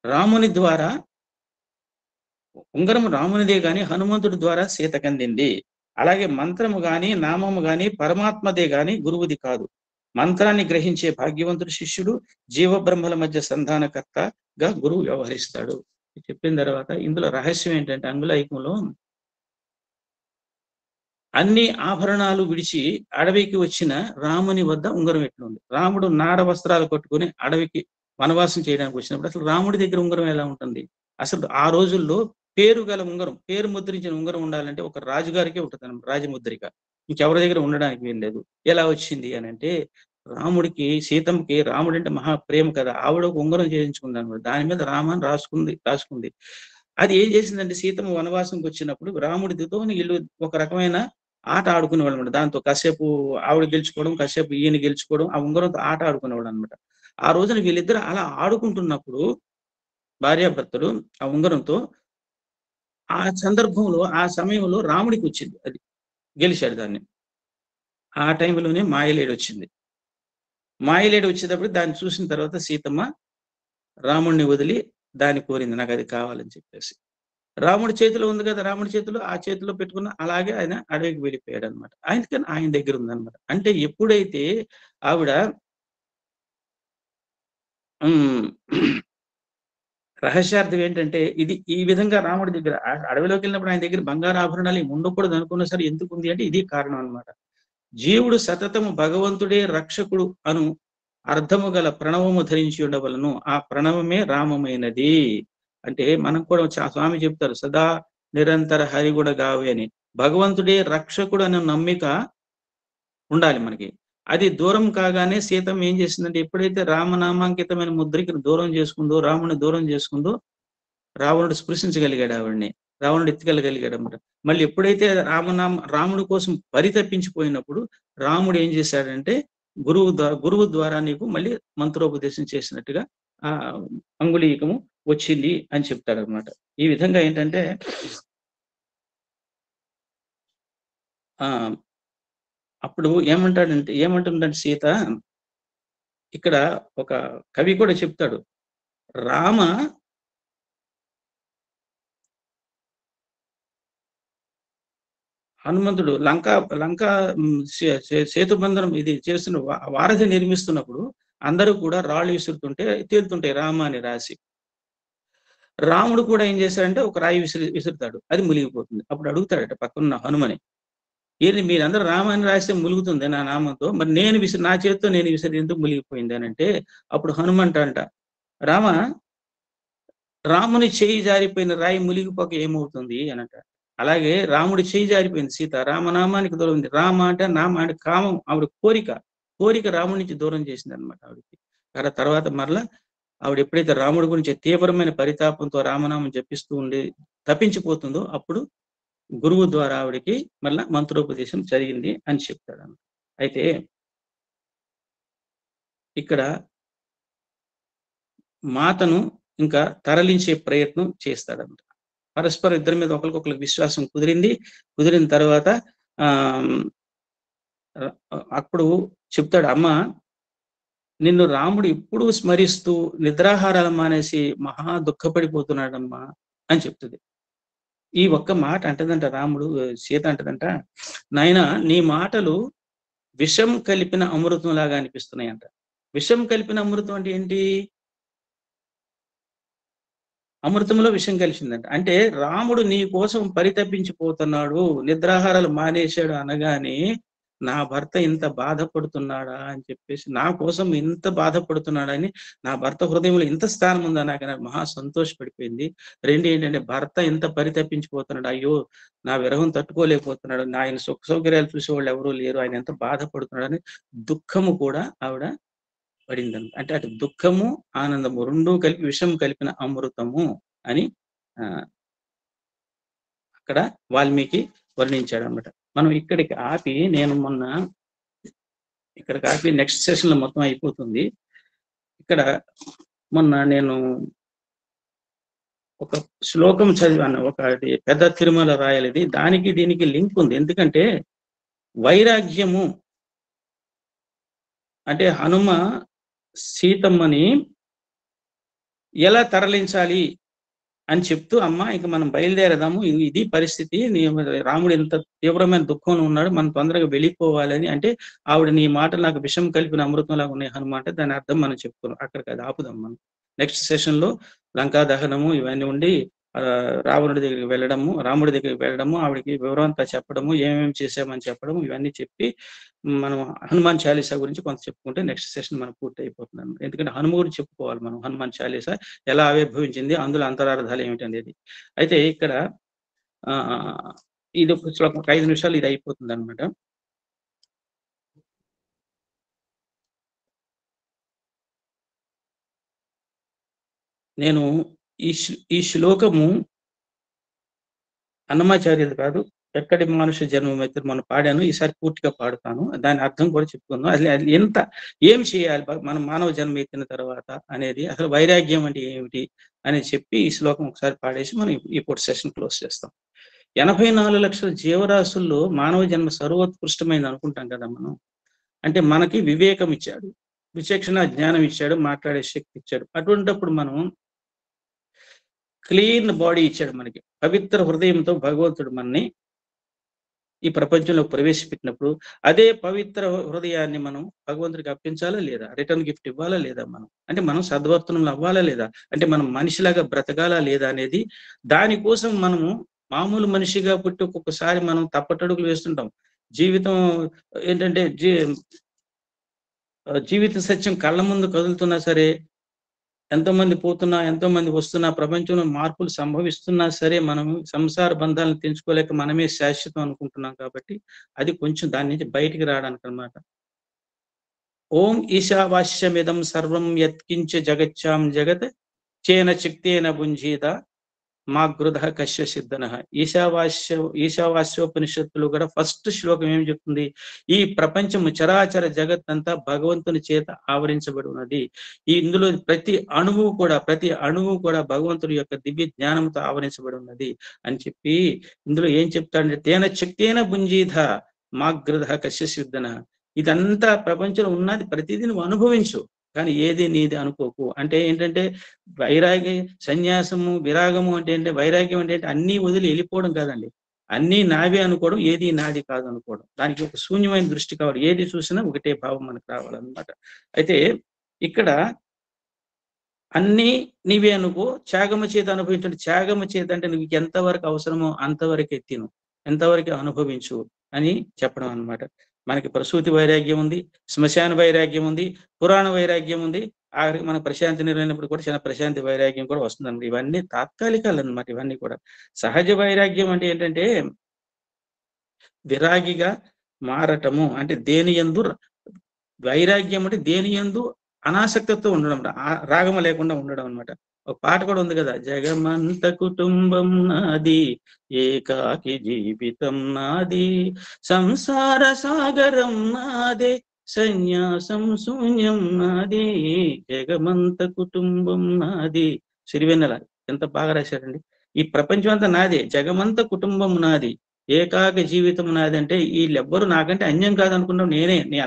రాముని ద్వారా, ఉంగరము రామునిదే గాని హనుమంతుడి ద్వారా సీతకందింది. అలాగే మంత్రము గాని నామము గాని పరమాత్మదే గాని గురువుది కాదు. మంత్రాన్ని గ్రహించే భాగ్యవంతుడు శిష్యుడు, జీవబ్రహ్మల మధ్య సంధానకర్తగా గురువు వ్యవహరిస్తాడు. చెప్పిన తర్వాత ఇందులో రహస్యం ఏంటంటే అంగుళైకంలో అన్ని ఆభరణాలు విడిచి అడవికి వచ్చిన రాముని వద్ద ఉంగరం ఎట్లుంది. రాముడు నార వస్త్రాలు కట్టుకుని అడవికి వనవాసం చేయడానికి వచ్చినప్పుడు అసలు రాముడి దగ్గర ఉంగరం ఎలా ఉంటుంది? అసలు ఆ రోజుల్లో పేరు గల ఉంగరం, పేరు ముద్రించిన ఉంగరం ఉండాలంటే ఒక రాజుగారికే ఉంటుంది, రాజముద్రిక. ఇంకెవరి దగ్గర ఉండడానికి వీల్లేదు. ఎలా వచ్చింది అని అంటే రాముడికి సీతమ్మకి రాముడు అంటే మహా ప్రేమ కదా, ఆవిడ ఒక ఉంగరం చేయించుకుంది అనమాట. దాని మీద రామని రాసుకుంది. అది ఏం చేసిందంటే సీతమ్మ వనవాసంకి వచ్చినప్పుడు రాముడితో వీళ్ళు ఒక రకమైన ఆట ఆడుకునేవాళ్ళు అనమాట. దాంతో కాసేపు ఆవిడ గెలుచుకోవడం, కాసేపు ఈయన గెలుచుకోవడం, ఆ ఉంగరంతో ఆట ఆడుకునేవాడు అనమాట. ఆ రోజున వీళ్ళిద్దరు అలా ఆడుకుంటున్నప్పుడు భార్యాభర్తలు ఆ ఉంగరంతో ఆ సందర్భంలో ఆ సమయంలో రాముడికి వచ్చింది, అది గెలిచాడు దాన్ని. ఆ టైంలోనే మాయలేడి వచ్చింది. మాయలేడి వచ్చేటప్పుడు దాన్ని చూసిన తర్వాత సీతమ్మ రాముడిని వదిలి దాన్ని కోరింది, నాకు అది కావాలని చెప్పేసి. రాముడి చేతిలో ఉంది కదా, రాముడి చేతిలో ఆ చేతిలో పెట్టుకున్న అలాగే ఆయన అడవికి వెళ్ళిపోయాడు అనమాట. ఆయనకని ఆయన దగ్గర ఉందన్నమాట. అంటే ఎప్పుడైతే ఆవిడ రహస్యార్థం ఏంటంటే ఇది ఈ విధంగా రాముడి దగ్గర అడవిలోకి వెళ్ళినప్పుడు ఆయన దగ్గర బంగారు ఆభరణాలు ఏమి ఉండకూడదు అనుకున్న సరే ఎందుకు ఉంది అంటే ఇది కారణం అనమాట. జీవుడు సతతము భగవంతుడే రక్షకుడు అను అర్థము గల ప్రణవము ధరించి ఉండవలను, ఆ ప్రణవమే రామమైనది. అంటే మనం కూడా స్వామి చెప్తారు సదా నిరంతర హరిగుణ గావి అని. భగవంతుడే రక్షకుడు అనే నమ్మిక ఉండాలి మనకి. అది దూరం కాగానే సీతమ్మ ఏం చేసిందంటే ఎప్పుడైతే రామనామాంకితమైన ముద్రికి దూరం చేసుకుందో, రాముని దూరం చేసుకుందో, రావణుడు స్పృశించగలిగాడు ఆవిడ్ని, రావణుడు ఎత్తుకెళ్ళగలిగాడు అన్నమాట. మళ్ళీ ఎప్పుడైతే రాముడి కోసం పరితపించిపోయినప్పుడు రాముడు ఏం చేశాడంటే గురువు ద్వారా నీకు మళ్ళీ మంత్రోపదేశం చేసినట్టుగా ఆ అంగుళీయకము వచ్చింది అని చెప్తాడనమాట. ఈ విధంగా ఏంటంటే అప్పుడు ఏమంటుందంటే సీత, ఇక్కడ ఒక కవి కూడా చెప్తాడు. రామ హనుమంతుడు లంకా సేతు బంధనం ఇది చేస్తున్న వారధి నిర్మిస్తున్నప్పుడు అందరూ కూడా రాళ్ళు విసురుతుంటే తేలుతుంటాయి రామ అని రాసి. రాముడు కూడా ఏం చేశాడంటే ఒక రాయి విసురుతాడు, అది మునిగిపోతుంది. అప్పుడు అడుగుతాడట పక్కనున్న హనుమని, ఏంది మీరందరూ రామ అని రాస్తే ములుగుతుంది నా నామంతో, మరి నా చేతితో నేను విసిరి ఎందుకు మునిగిపోయింది అని అంటే, అప్పుడు హనుమంట రామ, రాముని చేయి జారిపోయిన రాయి మునిగిపోక ఏమవుతుంది అని అంటాడు. అలాగే రాముడి చేయి జారిపోయింది సీత, రామనామానికి దూరం ఉంది. రామ అంటే నామ అంటే కామం, ఆవిడ కోరిక రాముడి నుంచి దూరం చేసింది అనమాట ఆవిడకి. తర్వాత మరలా ఆవిడ ఎప్పుడైతే రాముడి గురించి తీవ్రమైన పరితాపంతో రామనామం జపిస్తూ ఉండి తప్పించిపోతుందో, అప్పుడు గురువు ద్వారా ఆవిడకి మళ్ళా మంత్రోపదేశం జరిగింది అని చెప్తాడు. అయితే ఇక్కడ మాతను ఇంకా తరలించే ప్రయత్నం చేస్తాడంట. పరస్పరం ఇద్దరి మీద ఒకరికొకరికి విశ్వాసం కుదిరిన తర్వాత అప్పుడు చెప్తాడు, అమ్మ నిన్ను రాముడు ఎప్పుడూ స్మరిస్తూ నిద్రాహారాలు మానేసి మహా దుఃఖపడిపోతున్నాడమ్మా అని చెప్తుంది. ఈ ఒక్క మాట అంటదంట సీత అంటదంట, నాయన నీ మాటలు విషం కలిపిన అమృతం లాగా అనిపిస్తున్నాయంట. విషం కలిపిన అమృతం అంటే ఏంటి? అమృతంలో విషం కలిసిందంట. అంటే రాముడు నీ కోసం పరితపించిపోతున్నాడు, నిద్రాహారాలు మానేశాడు అనగానే, నా భర్త ఇంత బాధపడుతున్నాడా అని చెప్పేసి, నా కోసం ఇంత బాధపడుతున్నాడని, నా భర్త హృదయంలో ఇంత స్థానం ఉందా నాకు మహా సంతోషపడిపోయింది. ఏంటంటే భర్త ఎంత పరితపించిపోతున్నాడు, అయ్యో నా విరహం తట్టుకోలేకపోతున్నాడు, ఆయన సుఖ సౌకర్యాలు చూసేవాళ్ళు ఎవరూ లేరు, ఆయన ఎంత బాధపడుతున్నాడని దుఃఖము కూడా ఆవిడ పడిందంట. అంటే అటు దుఃఖము ఆనందము రెండూ కలిపి విషం కలిపిన అమృతము అని అక్కడ వాల్మీకి వర్ణించాడు అనమాట. మనం ఇక్కడికి ఆపి నెక్స్ట్ సెషన్ లో మొత్తం అయిపోతుంది. ఇక్కడ మొన్న నేను ఒక శ్లోకం చదివాను, ఒకటి పెద్ద తిరుమల రాయలిది, దానికి దీనికి లింక్ ఉంది. ఎందుకంటే వైరాగ్యము అంటే హనుమ సీతమ్మని ఎలా తరలించాలి అని చెప్తూ, అమ్మ ఇక మనం బయలుదేరదాము, ఇది పరిస్థితి, రాముడు ఎంత తీవ్రమైన దుఃఖంలో ఉన్నాడు, మనం తొందరగా వెళ్ళిపోవాలని అంటే, ఆవిడ నీ మాటలు నాకు విషం కలిపిన అమృతం లాగా ఉన్నాయి హనుమ అంటే, దాని అర్థం మనం చెప్పుకున్నాం. అక్కడికి అది ఆపుదాం మనం. నెక్స్ట్ సెషన్ లో లంకా దహనము ఇవన్నీ ఉండి రాముడి దగ్గరికి వెళ్ళడము, ఆవిడకి వివరం అంతా చెప్పడము, ఏమేమి చేసామని చెప్పడము, ఇవన్నీ చెప్పి మనం హనుమాన్ చాలీసా గురించి కొంత చెప్పుకుంటే నెక్స్ట్ సెషన్ మనం పూర్తి అయిపోతుంది. ఎందుకంటే హనుమ గురించి చెప్పుకోవాలి మనం. హనుమాన్ చాలీసా ఎలా ఆవిర్భవించింది, అందులో అంతరార్థాలు ఏమిటి అనేది. అయితే ఇక్కడ ఇది ఒక 5 నిమిషాలు ఇది అయిపోతుంది అనమాట. నేను ఈ శ్లోకము అన్నమాచార్యులు కాదు, ఎక్కడి మనుష్య జన్మమైతే మనం పాడాను, ఈసారి పూర్తిగా పాడుతాను, దాని అర్థం కూడా చెప్పుకుందాం. అది ఏం చేయాలి మనం మానవ జన్మ ఎత్తిన తర్వాత అనేది, అసలు వైరాగ్యం అంటే ఏమిటి అని చెప్పి ఈ శ్లోకం ఒకసారి పాడేసి మనం ఈ పూట సెషన్ క్లోజ్ చేస్తాం. 84 లక్షల జీవరాశుల్లో మానవ జన్మ సర్వోత్కృష్టమైంది అనుకుంటాం కదా మనం. అంటే మనకి వివేకం ఇచ్చాడు, విచక్షణ జ్ఞానం ఇచ్చాడు, మాట్లాడే శక్తి ఇచ్చాడు. అటువంటిప్పుడు మనం క్లీన్ బాడీ ఇచ్చాడు మనకి, పవిత్ర హృదయంతో భగవంతుడు మనని ఈ ప్రపంచంలో ప్రవేశపెట్టినప్పుడు అదే పవిత్ర హృదయాన్ని మనం భగవంతుడికి అర్పించాలా లేదా, రిటర్న్ గిఫ్ట్ ఇవ్వాలా లేదా, అంటే మనం సద్వర్తనంలో అవ్వాలా లేదా, అంటే మనం మనిషిలాగా బ్రతకాలా లేదా అనేది, దానికోసం మనము మామూలు మనిషిగా పుట్టి ఒక్కొక్కసారి మనం తప్పటడుగులు వేస్తుంటాం. జీవితం ఏంటంటే జీవిత సత్యం కళ్ళ ముందు కదులుతున్నా సరే, ఎంతో మంది పోతున్నా, ఎంతో మంది వస్తున్నా, ప్రపంచంలో మార్పులు సంభవిస్తున్నా సరే, మనం సంసార బంధాలను తెంచుకోలేక మనమే శాశ్వతం అనుకుంటున్నాం కాబట్టి, అది కొంచెం దాని నుంచి బయటికి రావడానికి అనమాట. ఓం ఈశావాస్యమిదం సర్వం యత్కించ జగచ్చాం జగత్ చేన చిక్తేన భుంజీత మాగృధ కశ్య సిద్ధన. ఈశావాస్యోపనిషత్తులు కూడా ఫస్ట్ శ్లోకం ఏం చెప్తుంది? ఈ ప్రపంచము చరాచర జగత్ అంతా భగవంతుని చేత ఆవరించబడి ఉన్నది. ఇందులో ప్రతి అణువు కూడా భగవంతుడి యొక్క దివ్య జ్ఞానంతో ఆవరించబడి ఉన్నది అని చెప్పి ఇందులో ఏం చెప్తాడంటే తేన శక్తేన భుంజీధ మాగృధ కశ్య సిద్ధన. ఇదంతా ప్రపంచంలో ఉన్నది ప్రతిదీ నువ్వు అనుభవించు, కానీ ఏది నీది అనుకోకు. అంటే ఏంటంటే వైరాగ్య సన్యాసము విరాగము అంటే ఏంటంటే వైరాగ్యం అంటే అన్నీ వదిలి వెళ్ళిపోవడం కాదండి. అన్నీ నావే అనుకోవడం, ఏది నాది కాదు అనుకోవడం. దానికి ఒక శూన్యమైన దృష్టి కావాలి. ఏది చూసినా ఒకటే భావం మనకు రావాలన్నమాట. అయితే ఇక్కడ అన్నీ నీవే అనుకో, త్యాగమ చేత అనుభవించండి. త్యాగమ చేత అంటే నువ్వు ఎంతవరకు అవసరమో అంతవరకే తిను, ఎంతవరకు అనుభవించు అని చెప్పడం అన్నమాట. మనకి ప్రసూతి వైరాగ్యం ఉంది, శ్మశాన వైరాగ్యం ఉంది, పురాణ వైరాగ్యం ఉంది. ఆఖరికి మన ప్రశాంతి నిర్వహినప్పుడు కూడా చిన్న ప్రశాంతి వైరాగ్యం కూడా వస్తుందండి. ఇవన్నీ తాత్కాలికాలు అన్నమాట. ఇవన్నీ కూడా సహజ వైరాగ్యం అంటే ఏంటంటే విరాగిగా మారటము. అంటే దేని యందు వైరాగ్యం అంటే దేని యందు అనాసక్తితో ఉండడం, రాగము లేకుండా ఉండడం అన్నమాట. ఒక పాట కూడా ఉంది కదా, జగమంత కుటుంబం నాది, ఏకాకి జీవితం నాది, సంసార సాగరం నాదే, సన్యాసం శూన్యం నాది, జగమంత కుటుంబం నాది. సిరివెన్నెల ఎంత బాగా రాశారండి. ఈ ప్రపంచం అంతా నాదే, జగమంత కుటుంబం నాది, ఏకాకి జీవితం నాది. అంటే వీళ్ళెవ్వరు నాకంటే అన్యం కాదనుకున్నాం,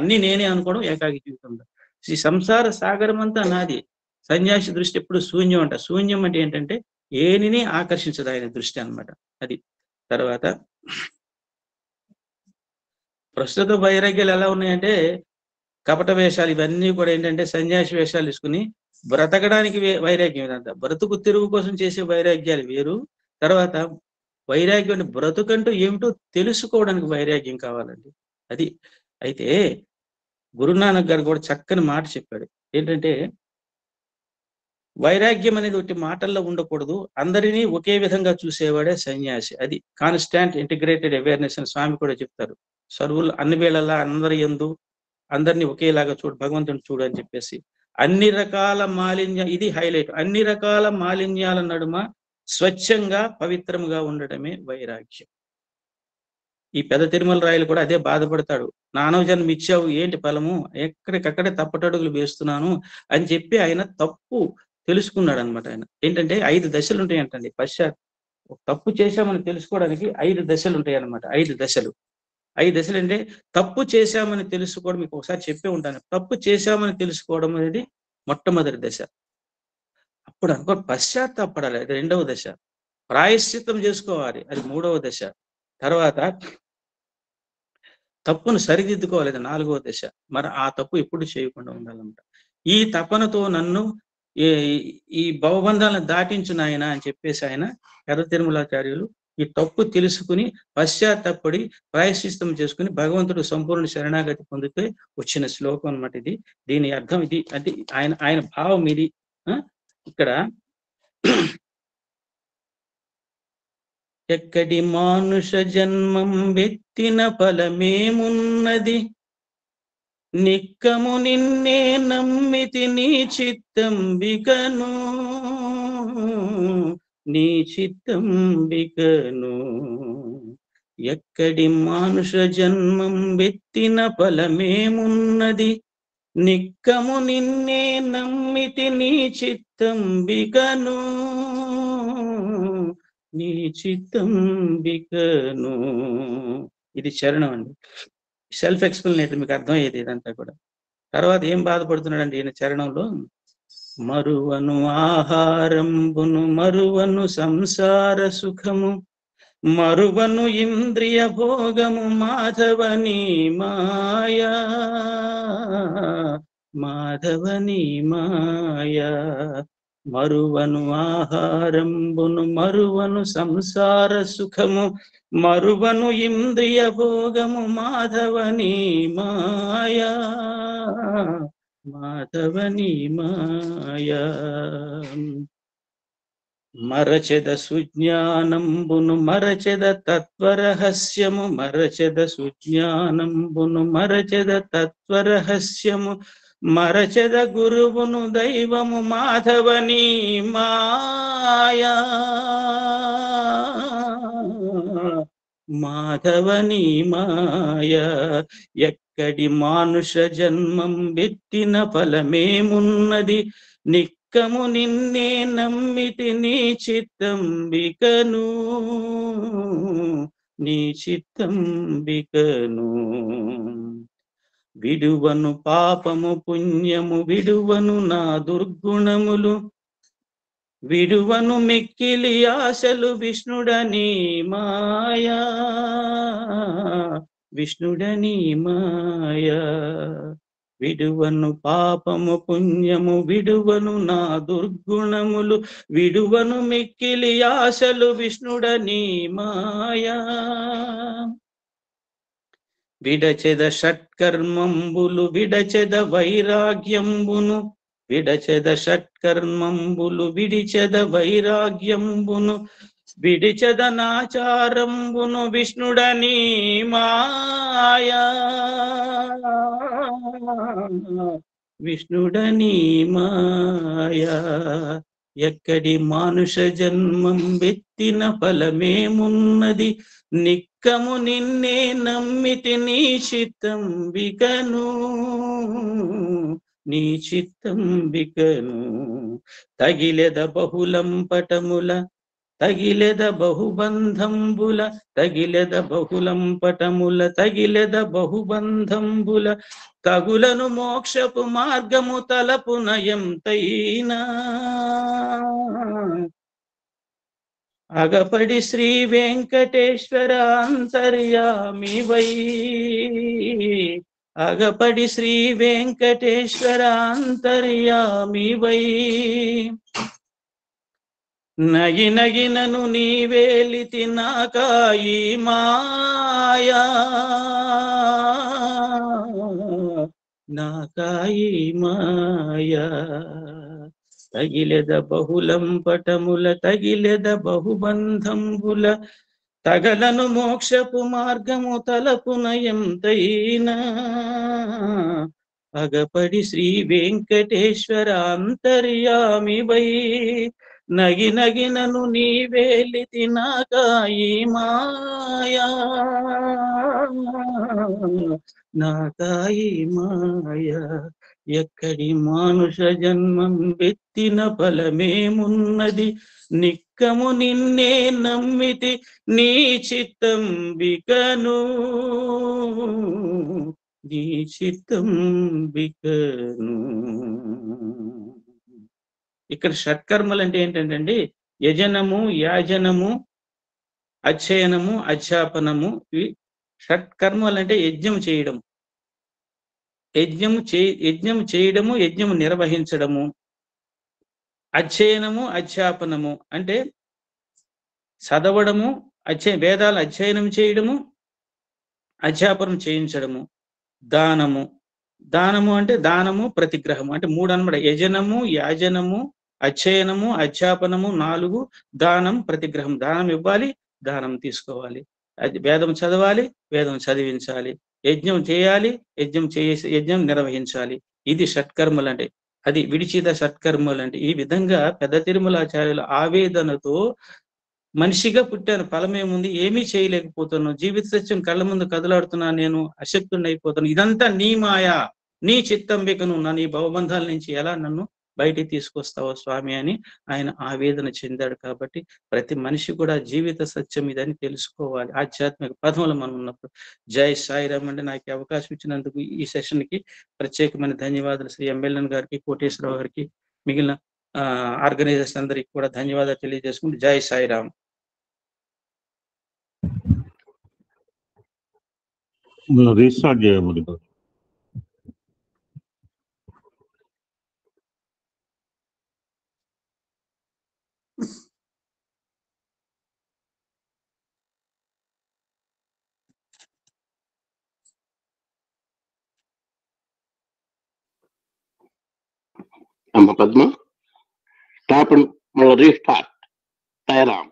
అన్ని నేనే అనుకోవడం ఏకాకి జీవితంలో. ఈ సంసార సాగరం అంతా నాది. సన్యాసి దృష్టి ఎప్పుడు శూన్యం అంట. శూన్యం అంటే ఏంటంటే ఏనిని ఆకర్షించదు ఆయన దృష్టి అన్నమాట. అది తర్వాత ప్రస్తుత వైరాగ్యాలు ఎలా ఉన్నాయంటే కపట వేషాలు, ఇవన్నీ కూడా ఏంటంటే సన్యాసి వేషాలు తీసుకుని బ్రతకడానికి వైరాగ్యం. ఇదంతా బ్రతుకు తిరుగు కోసం చేసే వైరాగ్యాలు వేరు. తర్వాత వైరాగ్యం అంటే బ్రతుకంటూ ఏమిటో తెలుసుకోవడానికి వైరాగ్యం కావాలండి. అది అయితే గురునానక్ గారు కూడా చక్కని మాట చెప్పాడు. ఏంటంటే వైరాగ్యం అనేది ఒకటి మాటల్లో ఉండకూడదు, అందరినీ ఒకే విధంగా చూసేవాడే సన్యాసి. అది కాన్స్టాంట్ ఇంటిగ్రేటెడ్ అవేర్నెస్ అని స్వామి కూడా చెప్తారు. సర్వులు అన్ని వేళలా అందరి యందు అందరినీ ఒకేలాగా చూడు, భగవంతుని చూడు అని చెప్పేసి. అన్ని రకాల మాలిన్య, ఇది హైలైట్, అన్ని రకాల మాలిన్యాల నడుమ స్వచ్ఛంగా పవిత్రంగా ఉండడమే వైరాగ్యం. ఈ పెద్ద తిరుమల రాయలు కూడా అదే బాధపడతాడు. నానవ జన్మ ఇచ్చావు, ఏంటి ఫలము, ఎక్కడికక్కడే తప్పటడుగులు వేస్తున్నాను అని చెప్పి ఆయన తప్పు తెలుసుకున్నాడు అనమాట. ఆయన ఏంటంటే 5 దశలు ఉంటాయంటండి. తప్పు చేశామని తెలుసుకోవడానికి 5 దశలు ఉంటాయి అన్నమాట. 5 దశలు. 5 దశలు అంటే తప్పు చేశామని తెలుసుకోవడం, మీకు ఒకసారి చెప్పే ఉంటాను. తప్పు చేశామని తెలుసుకోవడం అనేది మొట్టమొదటి దశ. అప్పుడు అనుకో పశ్చాత్తాపడాలి, అది 2వ దశ. ప్రాయశ్చిత్తం చేసుకోవాలి, అది 3వ దశ. తర్వాత తప్పును సరిదిద్దుకోవాలి, అది 4వ దశ. మరి ఆ తప్పు ఎప్పుడు చేయకుండా ఉండాలన్నమాట. ఈ తపనతో నన్ను ఈ భవబంధాలను దాటించు నాయన అని చెప్పేసి ఆయన పెద్ద తిరుమలాచార్యులు ఈ తప్పు తెలుసుకుని పశ్చాత్తపడి ప్రాయశ్చిత్తం చేసుకుని భగవంతుడు సంపూర్ణ శరణాగతి పొందితే వచ్చిన శ్లోకం అన్నమాట ఇది. దీని అర్థం ఇది. అంటే ఆయన భావం ఇది. ఇక్కడ ఎక్కడి మానుష జన్మం వెత్తిన ఫలమేమున్నది, నిక్కము నిన్నే నమ్మితి నీ చిత్తంబికను, నీ చిత్తంబికను. ఎక్కడి మానుష జన్మం వెత్తిన ఫలమేమున్నది, నిక్కము నిన్నే నమ్మితి నీ చిత్తంబికను, నీ చిత్తంబికను. ఇది చరణం అండి. సెల్ఫ్ ఎక్స్ప్లెనేటరీ, మీకు అర్థమయ్యేది ఇదంతా కూడా. తర్వాత ఏం బాధపడుతున్నాడండి ఈయన చరణంలో, మరువను ఆహారంబును మరువను సంసార సుఖము, మరువను ఇంద్రియ భోగము మాధవని మాయా, మాధవని మాయా. మరువను ఆహారంబును మరువను సంసార సుఖము, మరువను ఇంద్రియ భోగము మాధవని మాయా, మాధవని మాయా. మరచెద సుజ్ఞానంబును మరచెద తత్వరహస్యము, మరచెద సుజ్ఞానంబును మరచెద తత్వరహస్యము, మరచెద గురువును దైవము మాధవని మాయా మాధవని మాయా ఎక్కడి మానుష జన్మం పెట్టిన ఫలమేమున్నది నిక్కము నిన్నే నమ్మితి నీ చిత్తంబికను నీ చిత్తంబికను విడువను పాపము పుణ్యము విడువను నా దుర్గుణములు విడువను మిక్కిలి ఆశలు విష్ణుడని మాయా విష్ణుడని మాయా విడువను పాపము పుణ్యము విడువను నా దుర్గుణములు విడువను మిక్కిలి ఆశలు విష్ణుడని మాయా విడచెద షట్కర్మంబులు విడచెద వైరాగ్యంబును విడచెద షట్కర్మంబులు విడిచెద వైరాగ్యంబును విడిచెద నాచారంబును విష్ణుడని మాయా విష్ణుడని మాయా ఎక్కడి మానుష జన్మం వెత్తిన ఫలమేమున్నది నిక్కము నిన్నే నమ్మితి నీ చిత్తంబికను నీ చిత్తంబికను తగిలెద బహుళం పటముల తగిలెద బహుబంధంబుల తగిలెద బహుళం పటముల తగిలెద బహుబంధంబుల తగులను మోక్షపు మార్గము తలపు నయంతైనా అగపడి శ్రీ వెంకటేశ్వర అంతర్యామివై అగపడి శ్రీ వెంకటేశ్వర అంతర్యామివై నగి నగినను నీవేలితి నాకాయి మాయా నాకాయి మాయా తగిలెద బహుళం పటముల తగిలెద బహుబంధంబుల తగలను మోక్షపు మార్గము తలపున ఎంతైనా అగపడి శ్రీ వెంకటేశ్వర అంతర్యామివై నగి నగినను నీవేలితి నాకాయి మాయా నాకాయి మాయా ఎక్కడి మానుష జన్మం వెత్తిన ఫలమేమున్నది నిక్కము నిన్నే నమ్మితి నీ చిత్తంబికను నీ చిత్తంబికను. ఇక్కడ షట్కర్మలు అంటే ఏంటంటే యజనము యాజనము అధ్యయనము అధ్యాపనము ఇవి షట్కర్మలు అంటే యజ్ఞం చేయడం యజ్ఞం చేయడము యజ్ఞము నిర్వహించడము అధ్యయనము అధ్యాపనము అంటే చదవడము వేదాలు అధ్యయనం చేయడము అధ్యాపనం చేయించడము దానము అంటే దానము ప్రతిగ్రహము అంటే 3 అన్నమాట యజనము యాజనము అధ్యయనము అధ్యాపనము 4 దానం ప్రతిగ్రహం దానం ఇవ్వాలి దానం తీసుకోవాలి అది వేదం చదవాలి వేదం చదివించాలి యజ్ఞం చేయాలి యజ్ఞం నిర్వహించాలి ఇది షట్కర్మలు అంటే అది విడిచిత షట్కర్మలు అంటే ఈ విధంగా పెద్ద తిరుమలాచార్యుల ఆవేదనతో మనిషిగా పుట్టాను ఫలమేముంది ఏమీ చేయలేకపోతున్నాను జీవిత సత్యం కళ్ళ ముందు కదలాడుతున్నా నేను అశక్తుని అయిపోతాను ఇదంతా నీ మాయా నీ చిత్తంబికను నీ భవబంధాల నుంచి ఎలా నన్ను బయటికి తీసుకొస్తావో స్వామి అని ఆయన ఆవేదన చెందాడు కాబట్టి ప్రతి మనిషి కూడా జీవిత సత్యం ఇదని తెలుసుకోవాలి ఆధ్యాత్మిక పదములు మనం ఉన్నప్పుడు జై సాయిరామ్ అంటే నాకు అవకాశం ఇచ్చినందుకు ఈ సెషన్ కి ప్రత్యేకమైన ధన్యవాదాలు శ్రీ ఎమ్మెల్యన్ గారికి కోటేశ్వరరావు గారికి మిగిలిన ఆర్గనైజర్స్ అందరికి కూడా ధన్యవాదాలు తెలియజేసుకుంటూ జై సాయిరామ్. రీస్టార్ట్ చేయమని అమ్మ పద్మ స్టాప్ మళ్ళీ రీస్టార్ట్ సాయిరామ్.